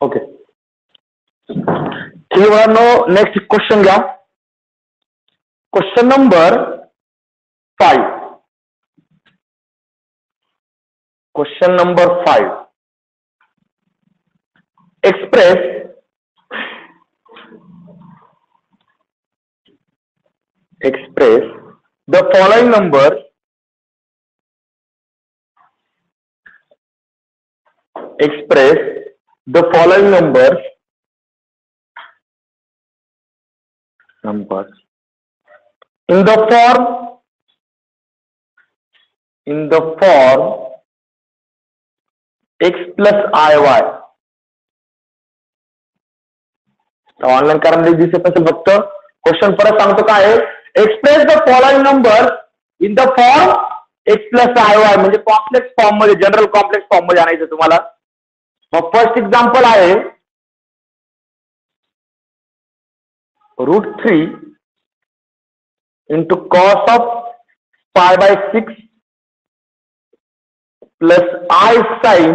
Okay, ठीक आहे. Next question घ्या. Question number 5. Question number 5. Express the following numbers in the form x plus iy. Online कारण दिसत असेल फक्त. क्वेश्चन परत सांगतो काय आहे. Express the following number in the form x plus i y, म्हणजे कॉम्प्लेक्स फॉर्म मध्ये, जनरल कॉम्प्लेक्स फॉर्म मध्ये आणायचं तुम्हाला. मग फर्स्ट एक्झाम्पल आहे √3 into cos of π/6 plus i sine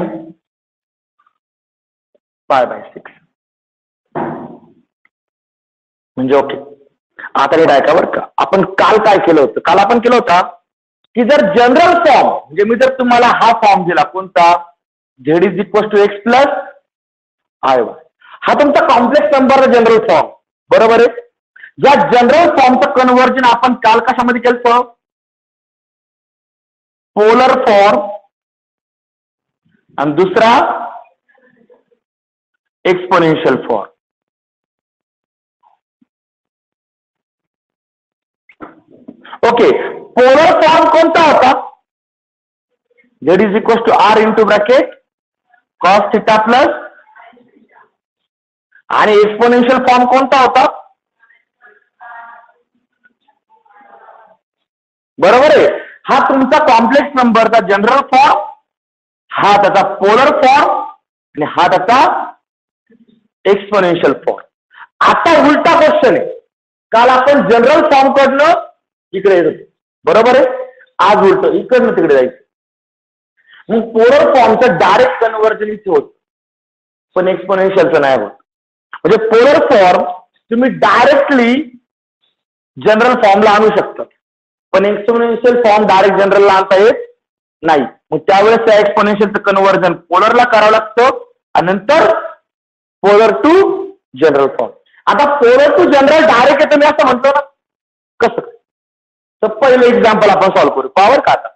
π/6. म्हणजे ओके. आता नीट ऐका बरं का. आपण काल काय केलं होतं. काल आपण केलं होतं की जर जनरल फॉर्म, म्हणजे मी जर तुम्हाला हा फॉर्म दिला कोणता, z is equal to x plus i y, हा तुमचा कॉम्प्लेक्स नंबर जनरल फॉर्म, बरोबर आहे. या जनरल फॉर्मचं कन्व्हर्जन आपण काल कशामध्ये केलं, पोलर फॉर्म, आणि दुसरा exponential form. Okay, polar form कोणता होता, z is equal to r into bracket cos theta plus, आणि एक्सपोनेन्शियल फॉर्म कोणता होता, बरोबर आहे. हा तुमचा कॉम्प्लेक्स नंबरचा जनरल फॉर्म, हा त्याचा पोलर फॉर्म, आणि हा त्याचा एक्सपोनेन्शियल फॉर्म. आता उलटा क्वेश्चन आहे. काल आपण जनरल फॉर्म कडनं इकडे येत होतो, बरोबर आहे. आज उलट इकडनं तिकडे जायचं. मग पोलर फॉर्मचं डायरेक्ट कन्व्हर्जन इथे होत, पण एक्सपोनेन्शियलचं नाही होत. म्हणजे पोलर फॉर्म तुम्ही डायरेक्टली जनरल फॉर्मला आणू शकता, पण एक्सपोनेन्शियल फॉर्म डायरेक्ट जनरलला आणता येत नाही. मग त्यावेळेस त्या एक्सपोनेन्शियलचं कन्व्हर्जन पोलरला करावं लागतं, आणि नंतर पोलर टू जनरल फॉर्म. आता पोलर टू जनरल डायरेक्ट येतं मी असं म्हणतो ना, कसं. तर पहिलं एक्झाम्पल आपण सॉल्व्ह करू. पावर का आता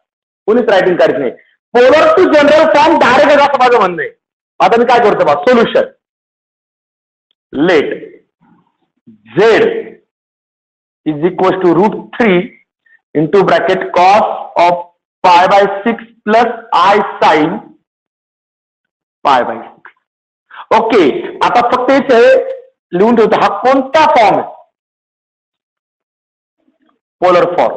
कोणीच रायटिंग करायचं नाही. Polar to general form direct असं माझं म्हणणं आहे. आता मी काय करतो बा, solution. Let z is equal to √3 into bracket cos of π/6 plus i sine π/6. Okay, आता फक्त इथे लिहून ठेवतो, हा कोणता फॉर्म आहे, पोलर फॉर्म.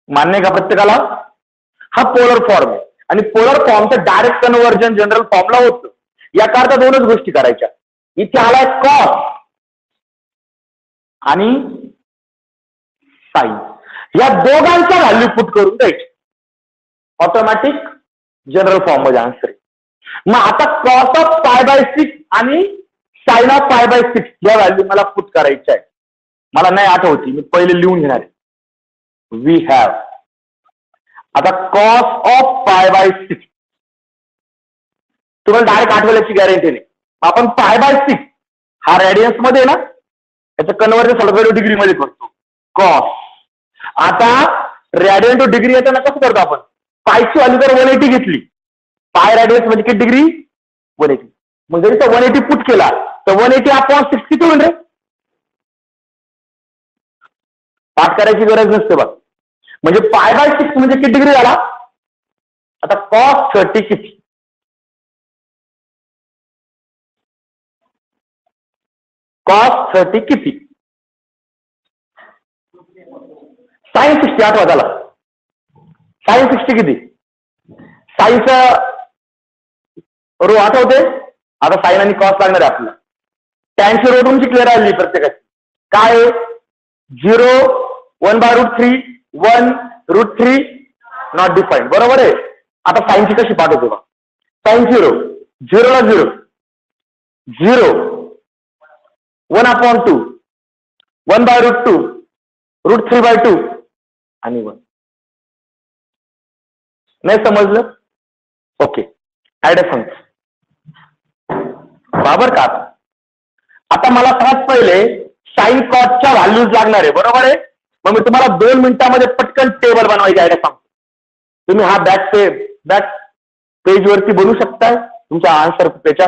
मान्य का प्रत्येकाला. हा पोलर फॉर्म आहे, आणि पोलर फॉर्मचं डायरेक्ट कन्व्हर्जन जनरल फॉर्मला होतं. याकरता दोनच गोष्टी करायच्या. इथे आलाय कॉस आणि साइन, या दोघांच्या व्हॅल्यू पुट करून द्यायची, ऑटोमॅटिक जनरल फॉर्म मध्ये आन्सर आहे. मग आता कॉस ऑफ π/6 आणि साइन ऑफ π/6 या व्हॅल्यू मला पुट करायच्या आहे. मला नाही आठवती, मी पहिले लिहून घेणार आहे. वी हॅव आता कॉस ऑफ π/6, तुम्हाला डायरेक्ट आठवल्याची गॅरंटी नाही. आपण π/6 हा रेडियन्स मध्ये ना, याचं कन्व्हर्जन सगळं डिग्री मध्ये करतो, कॉस. आता रेडियन टू डिग्री येताना कसं करतो आपण, पायची व्हॅल्यू जर 180 घेतली, पाय रेडियस म्हणजे किती डिग्री, 180. मग जरी तो 180 पुट केला तर 180/6 किती होईल रे. पाठ करायची गरज नसते बघ. म्हणजे π/6 म्हणजे किती डिग्री झाला. आता cos 30 किती, cos 30 किती, sin 60 आठवा झाला. sin 60 किती, साईनचं रो आठवते. आता साइन आणि कॉस लागणार आहे आपल्याला. टॅनची रो तुमची क्लिअर आली प्रत्येकाची. काय 0 1/√3 1 √3 नॉट डिफाईन्ड, बरोबर आहे. आता साइनची कशी पाठवतो बघा. साइन 0, 0ला 0, 0, 1/2, 1/√2, √3/2 आणि 1. नाही समजलं? ओके, आयडिया सांगतो बरोबर का? आता मला सगळ्यात पहिले साइन कॉसच्या व्हॅल्यूज लागणार आहे, बरोबर आहे? मग मी तुम्हाला 2 मिनिटांमध्ये पटकन टेबल बनवायची आयडिया सांगतो. तुम्ही हा बॅक पेजवरती बनवू शकताय तुमच्या आन्सर पेजच्या,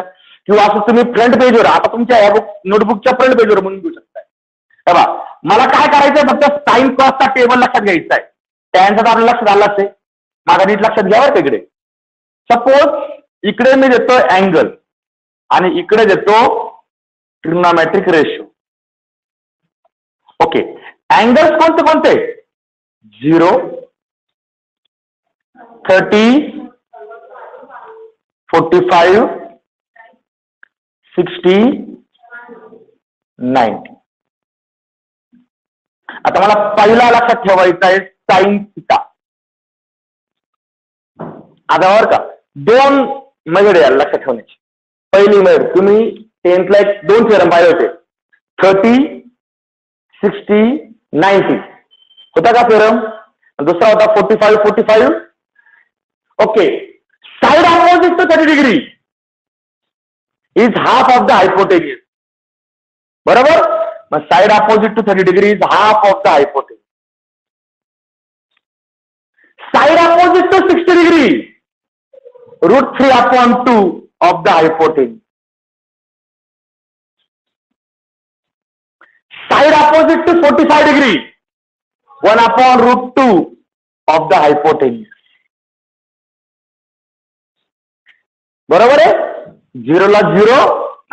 किंवा असं तुम्ही फ्रंट पेजवर, आता तुमच्या या नोटबुकच्या फ्रंट पेजवर बनवून घेऊ शकताय. बघा, मला काय करायचंय, फक्त साइन कॉसचा टेबल लक्षात घ्यायचा आहे. त्यांचा तर आपलं लक्षात आलंच आहे, माझा नीट लक्षात घ्यावं का? इकडे सपोज इकडे मी देतो अँगल आणि इकडे देतो ट्रिग्नोमेट्रिक रेशो. ओके, अँगल्स कोणते कोणते? 0, 30, 45, 60, 90. आता मला पहिला लक्षात ठेवायचा आहे साइन थिटा. आता बरं का, 2 मेथड आहे लक्षात ठेवण्याची. पहिली मेथड तुम्ही 10th एक 2 थेरम पाहिले होते, 30, 60, 90 होता का थेरम? दुसरा होता 45, 45. Okay, side opposite to 30 degree is half of the hypotenuse. बरोबर? मग side opposite to 30 degree is half of the hypotenuse. Side opposite to 60 degree √3/2 of the hypotenuse. Side opposite to 45 degree 1/√2 of the hypotenuse. बरोबर आहे? 0ला 0,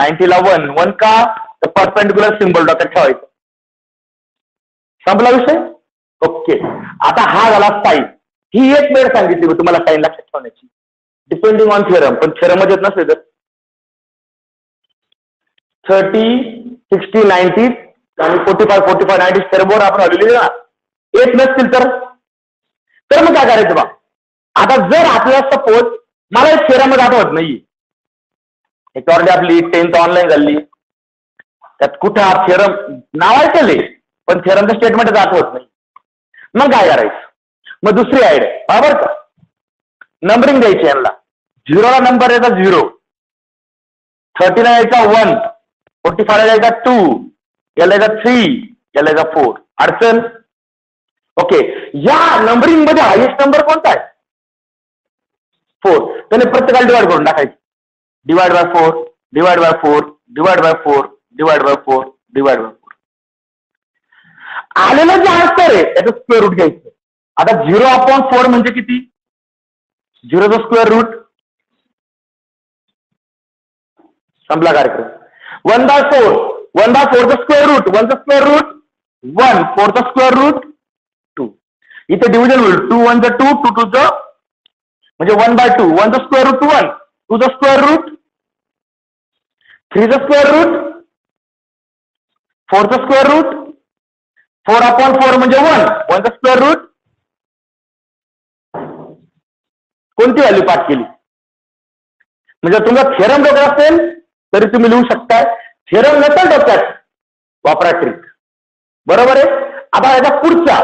90ला 1. 1 का? तर perpendicular symbol डोक्यात ठेवायचं. संपला विषय? ओके, आता हा झाला साइन. ही एक मेथड सांगितली मी तुम्हाला साइन लक्षात ठेवण्याची, डिपेंडिंग ऑन थेरम. पण थेरम मध्ये येत नसले तर 30, 60, 90 आणि 45, 45, 90 थेरमवर आपण हलवली ना, येत नसतील तर मग काय करायचं बा? आता जर आपल्याला सपोज मला एक थेरम मध्ये आठवत नाही, एक ऑलरेडी आपली 10th ऑनलाईन झाली, त्यात कुठे हा थेरम नाव ऐकले पण थेरमचं स्टेटमेंटच आठवत नाही. मग काय करायचं? मग दुसरी आयडिया बरोबर का, नंबरिंग द्यायची यांना. 0ला नंबर यायचा 0, 30ला यायचा 1, 45ला यायचा 2, याला यायचा 3, याला यायचा 4. अडचण? ओके, या नंबरिंग मध्ये हायेस्ट नंबर कोणता आहे? 4. त्याने प्रत्येकाला डिवाइड करून टाकायचं. Divide by 4, divide by 4, divide by 4, divide by 4, divide by 4. आलेलं जे आन्सर आहे त्याचं स्क्वेअर रूट घ्यायचं. आता 0/4 म्हणजे किती? 0चा स्क्वेअर रूट. संपला कार्यक्रम. 1/4, 1/4चा स्क्वेअर रूट, 1चा स्क्वेअर रूट 1, 4चा स्क्वेअर रूट 2. इथे डिव्हिजन होईल. 2 1 2, 2 2 म्हणजे 1/2. 1चा स्क्वेअर रूट 1, 2चा स्क्वेअर रूट 3चा स्क्वेअर रूट 4चा स्क्वेअर रूट 4/4 म्हणजे 1, 1चा स्क्वेअर रूट. कोणती व्हॅल्यू पाठ केली? म्हणजे तुमचा थेरम डोक्यात असेल तरी तुम्ही लिहू शकताय, थेरम नसेल डोक्यात वापरा ट्रिक. बरोबर आहे? आता याचा पुढचा,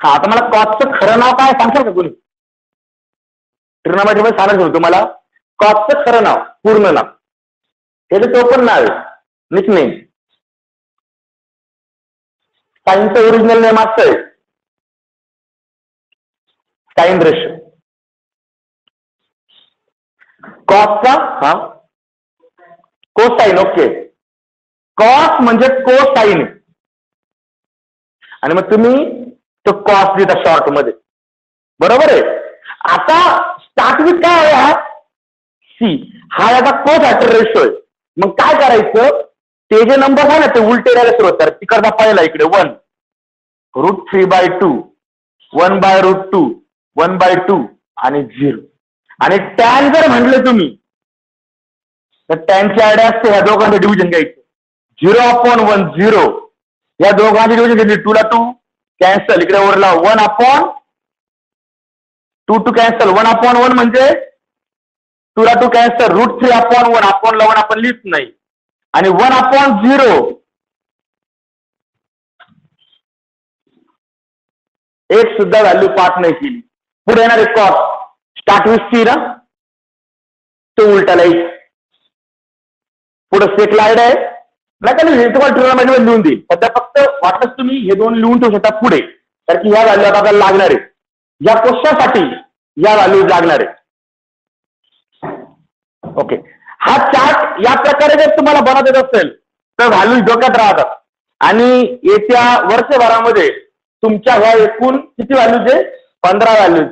आता मला कॉसचं खरं नाव काय सांगशाल का कोणी? ट्रिग्नोमेट्री मध्ये सांगायचं होतं तुम्हाला कॉसचं खरं नाव, पूर्ण नाव. त्याचं तो पण नाव आहे, निकनेम. साइनचं ओरिजिनल नेम असतं साइन रेशो. कॉसचा हा कोसाइन. ओके, कॉस म्हणजे कोसाइन आणि मग तुम्ही तो कॉस लिहिता शॉर्ट मध्ये. बरोबर आहे? आता स्टार्ट विथ काय आहे? हा सी, हा याचा कोफॅक्टर रेशो आहे. मग काय करायचं? ते जे नंबर आहे ना ते उलटे द्यायला सुरुवात करा. तिकडचा पहिला इकडे 1, √3/2, 1/√2, 1/2 आणि 0. आणि टॅन जर म्हटलं तुम्ही तर टॅनची आयडिया असते ह्या दोघांचं डिव्हिजन घ्यायचं. 0/1 0, या दोघांची डिव्हिजन घेतली 2ला 2 कॅन्सल, इकडे उरला 1/, 2 टू कॅन्सल 1/1 म्हणजे 2 ला 2 कॅन्सल √3/1 आपण लावून आपण लिहित नाही आणि 1/0 एक सुद्धा व्हॅल्यू पाठ नाही केली. पुढे येणारे कॉस्ट स्टार्ट विथ सी ना तो उलटा लाईट पुढे सेक लाईट आहे नाही का हे तुम्हाला ट्रिग्नोमेट्री लिहून देईल. सध्या फक्त वाटलंच तुम्ही हे दोन लिहून ठेवू शकता पुढे तर की ह्या व्हॅल्यू आता आपल्याला लागणार आहे या क्वेश्चनसाठी या व्हॅल्यूज लागणार आहे. ओके हा चार्ट या प्रकारे जर तुम्हाला बनवत येत असेल तर व्हॅल्यूज डोक्यात राहतात आणि येत्या वर्षभरामध्ये तुमच्या ह्या एकूण किती व्हॅल्यूज आहे 15 व्हॅल्यूज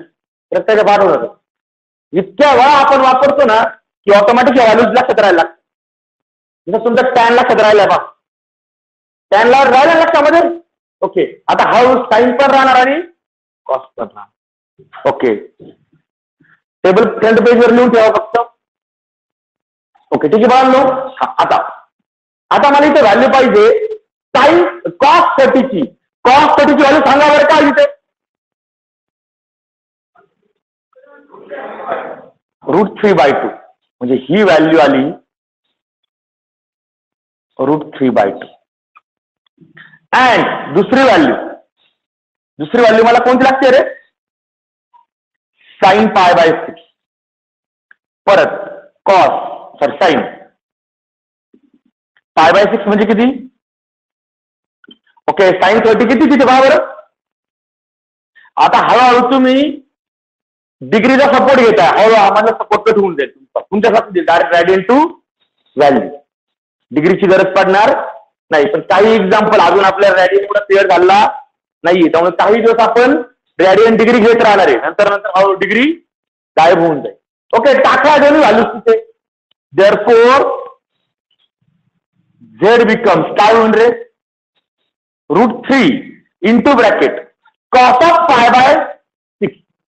प्रत्येक पाठ होतात. इतक्या वेळा आपण वापरतो ना की ऑटोमॅटिक या व्हॅल्यूज लक्षात राहायला लागतात. जसं तुमचा टॅन लक्षात राहिलाय बा टॅनला राहिला लक्षामध्ये. ओके आता हा साईन पण राहणार आणि कॉस्ट पण राहणार. ओके टेबल फ्रंट पेजवर लिहून ठेवा फक्त. ओके ठीक आहे बाळांनो. आता मला इथे व्हॅल्यू पाहिजे साईन कॉस्ट 30ची व्हॅल्यू सांगा बरं काय इथे √3/2 म्हणजे ही व्हॅल्यू आली √3/2 अँड दुसरी व्हॅल्यू मला कोणती लागते रे sin π/6 परत कॉस साइन π/6 म्हणजे किती. ओके sin 30 किती तिथे पहा बरं. आता हळूहळू तुम्ही डिग्रीचा सपोर्ट घेताय हळूहळू आम्हाला सपोर्ट कट होऊन जाईल तुमच्यासाठी डायरेक्ट रॅडियन टू व्हॅल्यू डिग्रीची गरज पडणार नाही. पण काही एक्झाम्पल अजून आपल्याला रॅडियन एवढा क्लिअर झाला नाहीये त्यामुळे काही दिवस आपण रॅडियन डिग्री घेत राहणार आहे नंतर हळूहळू डिग्री गायब होऊन जाईल. ओके टाका दोन्ही व्हॅल्यूज तिथे देअरफॉर झेड बिकम्स काय होईल रे √3 इंटू ब्रॅकेट कॉस ऑफ π/6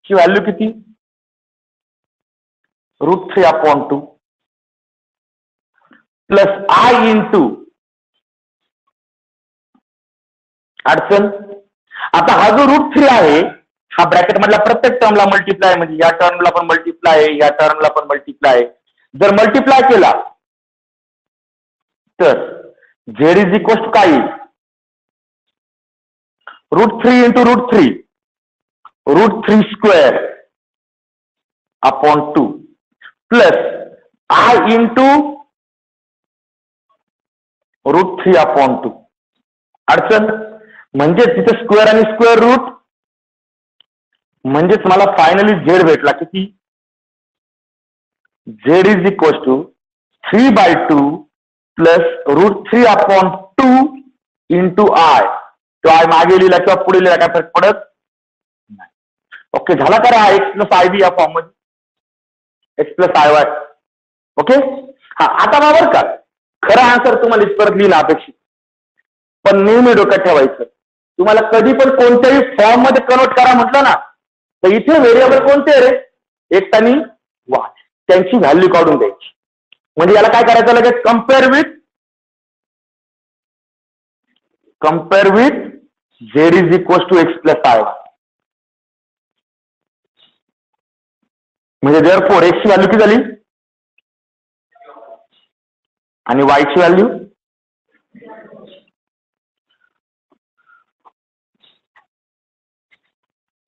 ची व्हॅल्यू किती √3/2 प्लस I इंटू अडचण. आता हा जो √3 आहे हा ब्रॅकेट मधला प्रत्येक टर्मला मल्टिप्लाय म्हणजे या टर्मला पण मल्टिप्लाय आहे या टर्मला पण मल्टिप्लाय आहे. जर मल्टिप्लाय केला तर झेड इज इक्वल टू काय √3 इंटू √3 √3² प्लस I इंटू √3/2 अडचण म्हणजे तिथे स्क्वेअर आणि स्क्वेअर रूट म्हणजेच मला फायनली झेड भेटला किती z is equal to 3/2 plus √3/2 into I तो I मागे लिहिला किंवा पुढे लिहिला काय फरक पडत नाही. ओके झाला करा x + IB या फॉर्म मध्ये x + IY. ओके हा आता बरोबर का खरा आन्सर तुम्हाला इथपर्यंत लिहिला अपेक्षित पण नेहमी डोक्यात ठेवायचं तुम्हाला कधी पण कोणत्याही फॉर्म मध्ये कन्वर्ट करा म्हटलं ना तर इथे व्हेरिएबल कोणते रे x आणि y त्यांची व्हॅल्यू काढून द्यायची म्हणजे याला काय करायचं लगेच compare with z is equal to x + IY म्हणजे देअरफॉर x ची व्हॅल्यू किती झाली आणि y ची व्हॅल्यू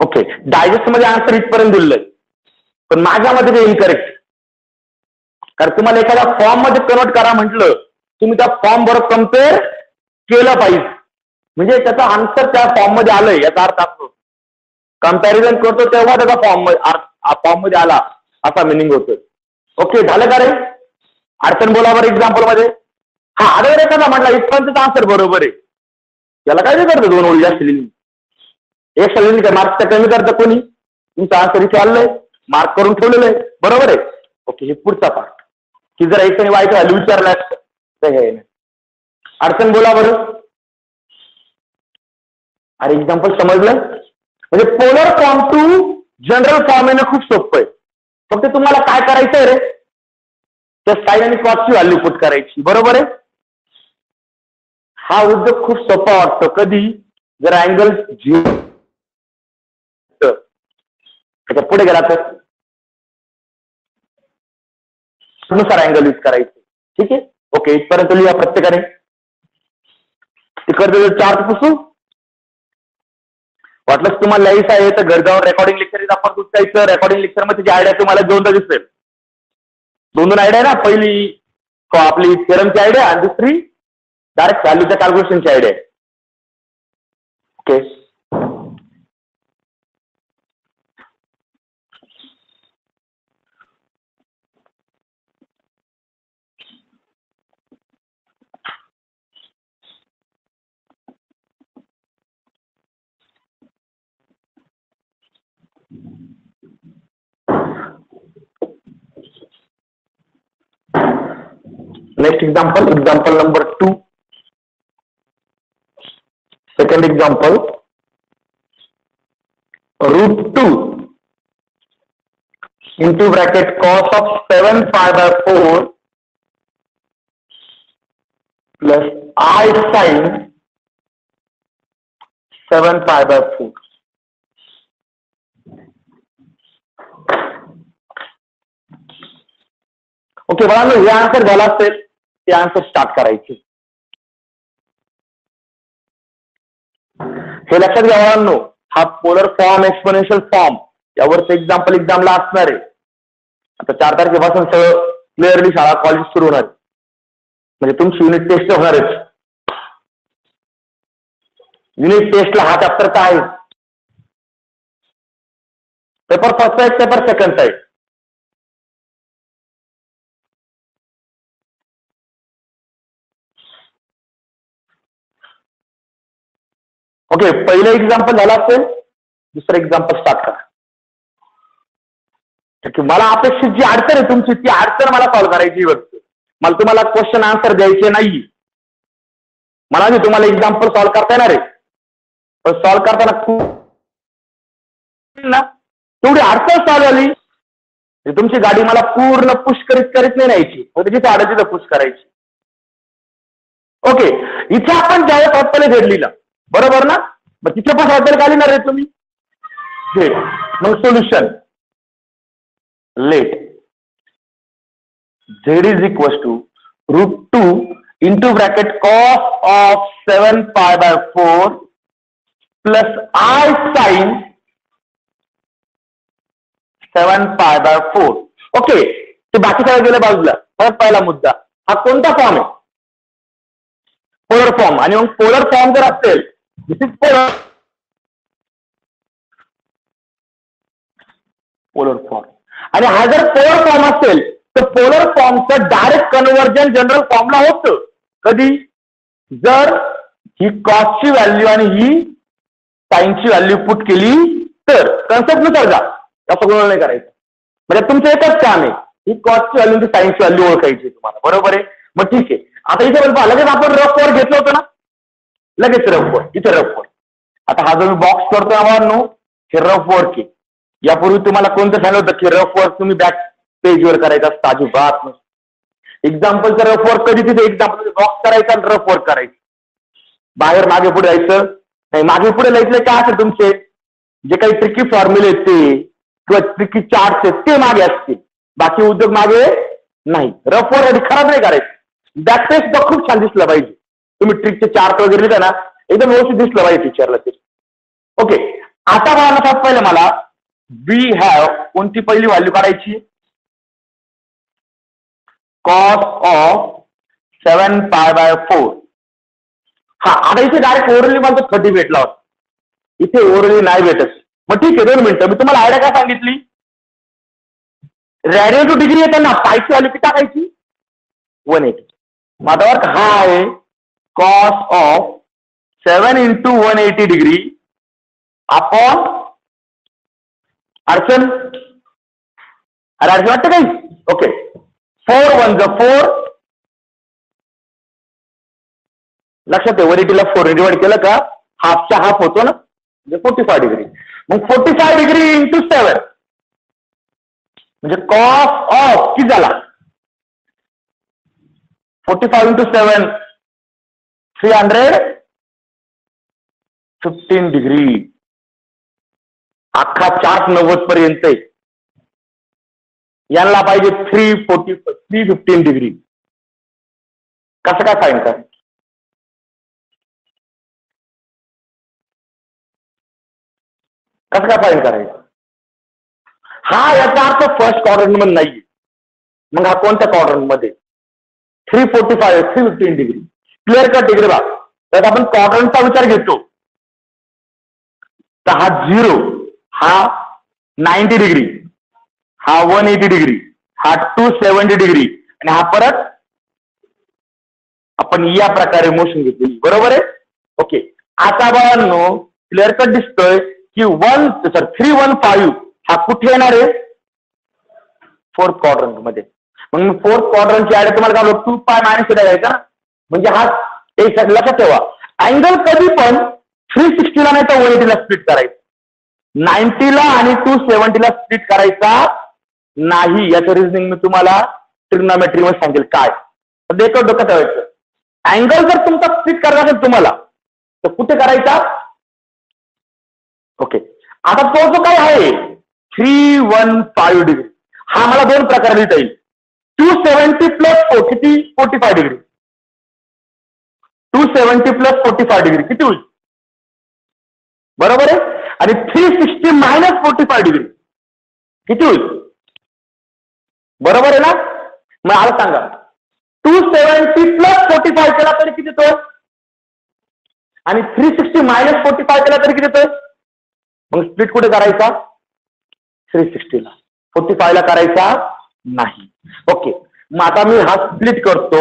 ओके डायजेस्ट मध्ये आन्सर इथपर्यंत दिलंय पण माझ्यामध्ये ते इनकरेक्ट कारण तुम्हाला एखाद्या फॉर्म मध्ये कन्वर्ट करा म्हटलं तुम्ही त्या फॉर्म बरोबर कम्पेअर केलं पाहिजे म्हणजे त्याचा आन्सर त्या फॉर्म मध्ये आलंय याचा अर्थ असतो कम्पॅरिझन करतो तेव्हा त्याचा फॉर्म मध्ये आला असा मिनिंग होतो. ओके झालं का रे अडचण बोला बरं एक्झाम्पल मध्ये हा आढळ एखादा म्हटला इथपर्यंत आन्सर बरोबर आहे याला काय करतं 2 ओळी जास्त लिहिली एक लिहिली काय मार्क्स कमी करतं कोणी तुमचं आन्सर इथे आलंय मार्क करून ठेवलेलं आहे बरोबर आहे. ओके हे पुढचा पार्ट की जर x आणि y चा व्हॅल्यू विचारला तर हे अडचण बोला बरं. अरे एक्झाम्पल समजलं म्हणजे polar form to general form येणं खूप सोपं आहे फक्त तुम्हाला काय करायचंय रे त्या साइन आणि कॉसची व्हॅल्यू पुट करायची बरोबर आहे. हा उद्योग खूप सोपा वाटतो कधी जर अँगल 0 त्याच्या पुढे गेला तर नुसार अँगल यूज करायचे. ठीक आहे, ओके. इथपर्यंत लिहा प्रत्येकाने. तिकडचं चार्ट पुसू. वाटलंच तुम्हाला लिहायचं आहे तर घर जाऊन रेकॉर्डिंग लेक्चर आपण पुसायचं. रेकॉर्डिंग लेक्चर मध्ये त्याची आयडिया तुम्हाला दोनदा दिसेल. दोन आयडिया ना. पहिली आपली थेरमची आयडिया आणि दुसरी डायरेक्ट व्हॅल्यूच्या कॅल्क्युलेशनची idea. Okay. Next example, example number 2. Second example, root 2 into bracket cos of 7 pi by 4 plus I sin 7 pi by 4. Okay, बघा हे आन्सर झाला असेल ते आन्सर स्टार्ट करायचे. हे लक्षात घ्या. हा पोलर फॉर्म, एक्सपोनेन्शियल फॉर्म यावरच एक्झामला असणार आहे. आता 4 तारखेपासून सगळं क्लिअरली शाळा कॉलेज सुरू होणार, म्हणजे तुमची युनिट टेस्ट होणारच. युनिट टेस्टला हा चॅप्टर काय आहे? पेपर फर्स्ट आहे, पेपर सेकंड आहे. ओके, पहिलं एक्झाम्पल झालं असेल, दुसरं एक्झाम्पल स्टार्ट करा. मला अपेक्षित जी अडचण आहे तुमची, ती अडचण मला सॉल्व्ह करायची होती. मला तुम्हाला क्वेश्चन आन्सर द्यायचे नाही. मला तुम्हाला एक्झाम्पल सॉल्व्ह करता येणार आहे, पण सॉल्व्ह करताना तेवढी अडचण सॉल्व्ह झाली. तुमची गाडी मला पूर्ण पुश करीत नाही न्यायची, जिथे आड तिथं पुश करायची. ओके, इथे आपण ज्यावेळेस हॉस्पिटल झेड लिहिला, बरोबर ना? मग तिथे पण हॉस्पिटल काय लिहिणार आहे तुम्ही? झेड. मग solution let z is equal to √2 into bracket cos of 7 pi by 4 plus I sin 7 pi by 4. Okay, ते बाकी सगळं गेलं बाजूला. परत पहिला मुद्दा, हा कोणता फॉर्म आहे? Polar form. आणि मग पोलर फॉर्म जर असेल, दिस इज पोलर फॉर्म. आणि हा जर पोलर फॉर्म असेल तर पोलर फॉर्मचं डायरेक्ट कन्व्हर्जन जनरल फॉर्मला होतं. कधी? जर ही कॉसची व्हॅल्यू आणि ही साईनची व्हॅल्यू पुट केली तर. कन्सेप्ट नुसार जा, असं गोळ नाही करायचं. म्हणजे तुमचं एकच काम आहे, ही कॉसची व्हॅल्यू आणि साईनची व्हॅल्यू ओळखायची तुम्हाला, बरोबर आहे? मग ठीक आहे. आता इथे लगेच आपण रफ वर घेतलं होतं ना, लगेच रफ वर. इथे रफ वर. आता हा जो मी बॉक्स करतोय आम्हाला, हे रफ वर्क आहे. यापूर्वी तुम्हाला कोणतं सांगितलं होतं की रफ वर्क तुम्ही बॅक पेजवर करायचं असतं? अजिबात नसतं. एक्झाम्पलचं रफ वर्क कधी तिथे एक्झाम्पल बॉक्स करायचा आणि रफ वर्क करायचं. बाहेर मागे पुढे जायचं नाही. मागे पुढे लिहायचं काय असेल तुमचे जे काही ट्रिकी फॉर्म्युले आहेत ते किंवा ट्रिकी चार्ट्स आहेत ते मागे असतील, बाकी उद्योग मागे नाही. रफ वर्क आधी खराब नाही करायचं. बॅक पेज तर खूप छान दिसलं पाहिजे. तुम्ही ट्रिकचे चार्ट वगैरे लिहिता ना, एकदम व्यवस्थित दिसलं पाहिजे टीचरला ते. ओके, आता मला पहिलं मला वी हॅव कोणती पहिली व्हॅल्यू काढायची? Cos of 7 pi by 4. हा, आता इथे डायरेक्ट ओरली मला 30 भेटला होता, इथे ओरली नाही भेटत. मग ठीक आहे, 2 मिनिटं. मी तुम्हाला आयडिया काय सांगितली? रेडियन टू डिग्री येते ना, पायची व्हॅल्यू किती टाकायची? 180. माझा वर्क हा आहे cos of 7 into 180 degree upon अडचण. अरे अडचण वाटतं काही? ओके, 4 1 4. लक्षात आहे, 180 ला 4 डिवाइड केलं का हाफच्या हाफ होतो ना, म्हणजे 45 डिग्री. मग 45 डिग्री इंटू 7 म्हणजे कॉस ऑफ किती झाला? 45 into 7 315 डिग्री. अख्खा 490 पर्यंत आहे. यांना पाहिजे 315 डिग्री. कसं काय फाईंड करायचं? कसं काय फाईंड करायचं? हा याचा अर्थ फर्स्ट क्वाड्रंट मध्ये नाहीये. मग हा कोणत्या क्वाड्रंट मध्ये? 345 315 डिग्री. क्लिअर कट डिग्री बा. तर आपण क्वाड्रंटचा विचार घेतो तर हा 0, हा 90 डिग्री, हा 180 डिग्री, हा 270 डिग्री आणि हा परत आपण या प्रकारे मोशन घेतली. बरोबर आहे. ओके. आता बाळांनो क्लिअर कट दिसतोय की 315 हा कुठे येणार आहे? फोर्थ क्वाड्रंट मध्ये. मग मी फोर्थ क्वाड्रंटची आयडिया तुम्हाला काय 2 पाय मायनस थीटा घ्यायचा. म्हणजे हा एक लक्षात ठेवा, अँगल कधी पण 360 ला नाही तर 180 ला स्प्लिट करायचं. 90 ला आणि 270 ला स्प्लिट करायचा नाही. याचं रिझनिंग मी तुम्हाला ट्रिग्नोमेट्री मध्ये सांगेल काय. देखो डोक्यात ठेवायचं, अँगल जर तुमचा स्प्लिट करायचा असेल तुम्हाला तर कुठे करायचा? ओके. आता तो जो काय आहे 315 डिग्री हा मला दोन प्रकारे लिहिता येईल. 270 प्लस किती? 45 डिग्री. 270 प्लस 45 डिग्री किती होईल? बरोबर आहे. आणि 360 मायनस 45 डिग्री किती होईल? बरोबर आहे ना. मग आता सांगा 270 प्लस 45 केला तरी किती येतो? आणि 360 मायनस 45 केला तरी किती येतो? मग स्प्लिट कुठे करायचा? 360 ला. 45 ला करायचा नाही. ओके. मग आता मी हा स्प्लिट करतो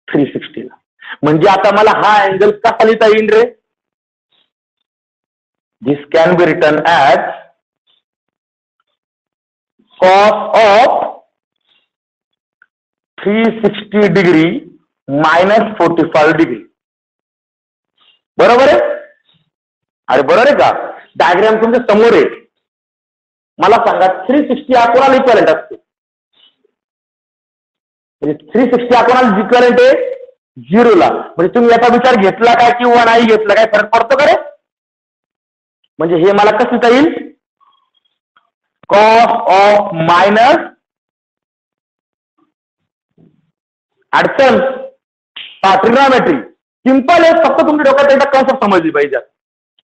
360 ला. म्हणजे आता मला हा अँगल कसा लिहिता येईल रे? This can be written as cos of 360 degree minus 45 degree. बरोबर आहे. अरे बरोबर आहे का? डायग्राम तुमच्या समोर आहे. मला सांगा 360 हा कोणाला इक्वलंट असतो? म्हणजे 360 हा कोणाला इक्वलंट आहे? 0 ला. म्हणजे तुम्ही याचा विचार घेतला काय किंवा नाही घेतला काय फरक पडतो का रे? म्हणजे हे मला कसं लिहिता येईल? कॉस ऑफ मायनस अडचण ट्रिग्नोमेट्री सिंपल आहे. फक्त तुमच्या डोक्यात एकदा कॉन्सेप्ट समजली पाहिजे.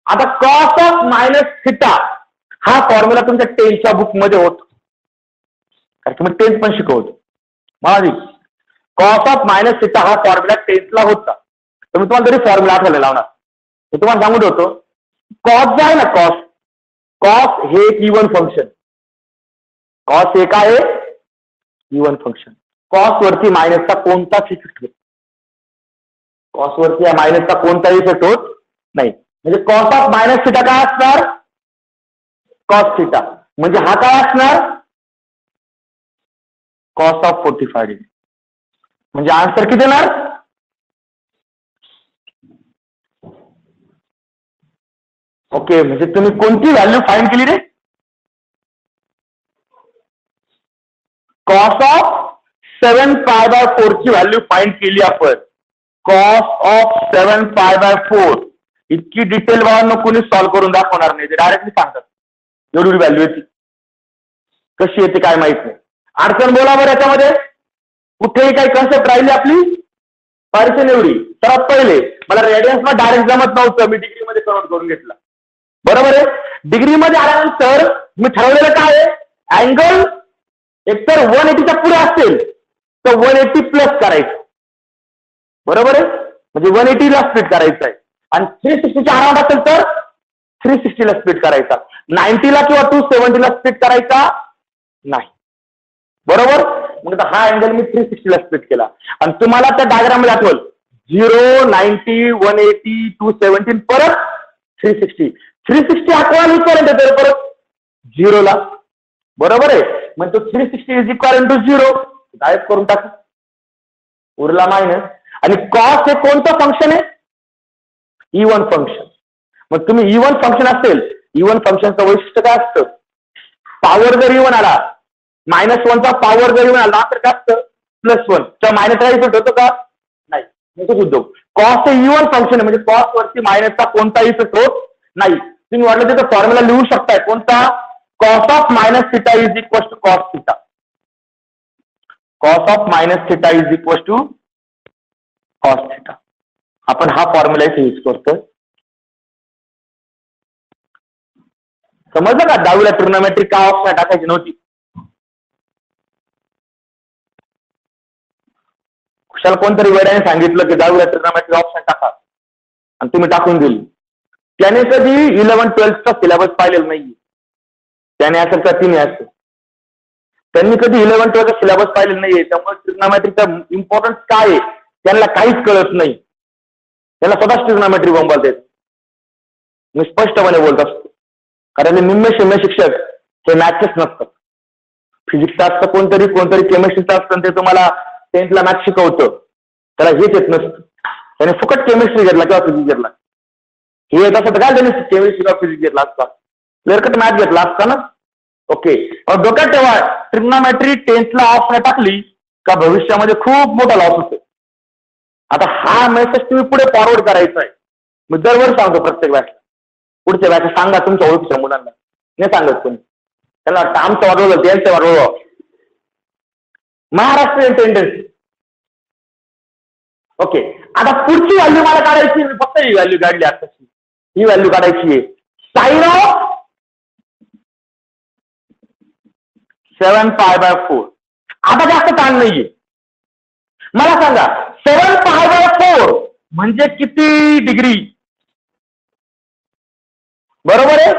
आता कॉस ऑफ मायनस थिटा हा फॉर्म्युला तुमच्या 10च्या बुक मध्ये होतो. कारण तुम्ही 10th पण शिकवतो. माझी कॉस ऑफ मायनस थिटा हा फॉर्म्युला 10th ला होता. तर मी तुम्हाला तरी फॉर्म्युला आठवलेला लावणार. हे तुम्हाला सांगून होतो. कॉस जो आहे ना कॉस हे एक इव्हन फंक्शन. कॉस हे काय आहे? Even function. कॉस वरती मायनसचा कोणताच इफेक्ट होत. कॉस वरती या मायनसचा कोणताही इफेक्ट होत नाही. म्हणजे कॉस ऑफ मायनस थिटा काय असणार? Cos theta. म्हणजे हा काय असणार? Cos of 45 degree. म्हणजे आन्सर किती येणार? ओके. म्हणजे तुम्ही कोणती व्हॅल्यू फाइंड केली रे? कॉस ऑफ 7π/4 ची व्हॅल्यू फाइंड केली आपण. कॉस ऑफ 7π/4 इतकी डिटेल भावांना कोणी सॉल्व्ह करून दाखवणार नाही. ते डायरेक्टली सांगतात एवढी व्हॅल्यू येते. कशी येते काय माहित नाही. अडचण बोला बरं याच्यामध्ये. कुठेही काही कन्सेप्ट राहिली आपली पारिशन एवढी. तर पहिले मला रेडियन्सला डायरेक्ट जमत नव्हतं. मी डिग्रीमध्ये कन्वर्ट करून घेतला. बरोबर आहे. डिग्रीमध्ये आल्यानंतर मी ठरवलेलं काय आहे? अँगल एकतर 180च्या पुढे असेल तर 180 प्लस करायचं. बरोबर आहे. म्हणजे 180 ला स्प्लिट करायचं आहे. आणि 360च्या अराउंड असेल तर 360 ला स्प्लिट करायचा. 90 ला किंवा 270 ला स्प्लिट करायचा नाही. बरोबर. मग हा अँगल मी 360 ला स्प्लिट केला. आणि तुम्हाला त्या डायग्राम मध्ये आठवल 0, 90, 180, 270 परत 360. 360 हा कोणाला इक्वलंट आहे परत 0 ला. बरोबर आहे. मग तो 360 इज इक्वल टू 0 गायब करून टाकू. उरला मायनस. आणि कॉस हे कोणतं फंक्शन आहे? Even function. मग तुम्ही इव्हन फंक्शन असेल, इव्हन फंक्शनचं वैशिष्ट्य काय असतं? पॉवर जर इव्हन आला, -1चा पॉवर जर इव्हन आला तर काय असतं? +1 च्या मायनस काय इफेक्ट होतो का? नाही. मोठं उद्योग. कॉस हे इव्हन फंक्शन आहे. म्हणजे कॉस वरती मायनसचा कोणताही इफेक्ट होत नाही. तुम्ही वाटलं तिथं फॉर्म्युला लिहू शकताय कोणता, cos of minus theta is equal to cos theta. Cos of minus theta is equal to cos theta. आपण हा फॉर्म्युला इथे यूज करतोय. समजलं का? दहावीला ट्रिग्नोमेट्री का ऑप्शन टाकायची नव्हती. कुशाल कोणतरी वेळाने सांगितलं की दहावीला ट्रिग्नोमेट्री ऑप्शन टाका आणि तुम्ही टाकून दिली. त्याने कधी 11-12चा सिलेबस पाहिलेला नाहीये. त्याने असेल का तिने असेल, त्यांनी कधी 11-12चा सिलेबस पाहिलेला नाहीये. त्यामुळे ट्रिग्नोमेट्रीचा इम्पॉर्टन्स काय आहे त्यांना काहीच कळत नाही. त्यांना स्वतःच ट्रिग्नोमेट्री बोंबाल देत. मी स्पष्टपणे बोलत असतो, कारण निम्मे शिम्मे शिक्षक हे मॅथ्सच नसतात. फिजिक्सचं असतं कोणतरी, कोणतरी केमिस्ट्रीचं असतं, ते तुम्हाला 10th मॅथ्स शिकवतं, त्याला हेच येत नसतं. त्याने फुकट केमिस्ट्री घेतला किंवा फिजिक्स घेतला. हे येत असं तर काय त्याने केमिस्ट्री किंवा फिजिक्स घेतला असता, क्लिअरकट मॅथ घेतला असता ना. ओके, डोक्यात ठेवा, ट्रिग्नोमेट्री 10th ऑफ नाही टाकली का भविष्यामध्ये खूप मोठा लॉस होतो. आता हा मेसेज तुम्ही पुढे फॉरवर्ड करायचा आहे. मी दरवर्षी सांगतो प्रत्येक बॅचला, पुढच्या बॅच सांगा तुमच्या ओळखीच्या मुलांना. नाही सांगत तुम्ही त्यांना वाटतं आमचं वाढवलं त्यांचं वाढवलं. महाराष्ट्रीयन टेंडन्सी. ओके, आता पुढची व्हॅल्यू मला काढायची, मी फक्त ही व्हॅल्यू काढली आताची. ही व्हॅल्यू काढायची आहे साइन ऑफ 7π/4. आता जास्त ताण नाहीये. मला सांगा 7π/4 म्हणजे किती डिग्री? बरोबर आहे.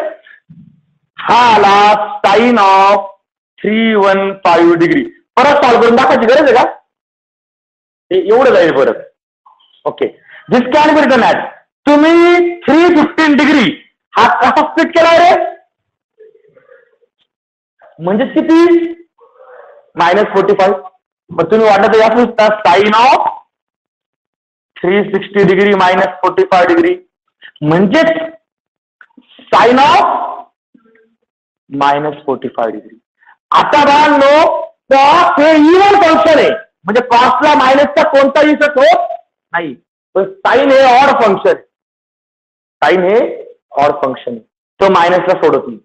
हा आला साइन ऑफ 315 डिग्री. परत सॉल्व्ह करून दाखवायची गरज आहे का? एवढं जाईल परत. Okay, this can be return at, तुम्ही 315 डिग्री हा कसा स्प्लिट केला रे? म्हणजे किती? -45. मग तुम्ही वाटत याच साइन ऑफ 360 डिग्री -45 डिग्री म्हणजेच साइन ऑफ -45 डिग्री. आता बाळांनो, कॉस हे इव्हन फंक्शन आहे, म्हणजे कॉसला मायनसचा कोणता इफेक्ट होत नाही. पण साइन हे ऑड फंक्शन आहे. साइन हे ऑड फंक्शन आहे, तो मायनसला सोडत नाही.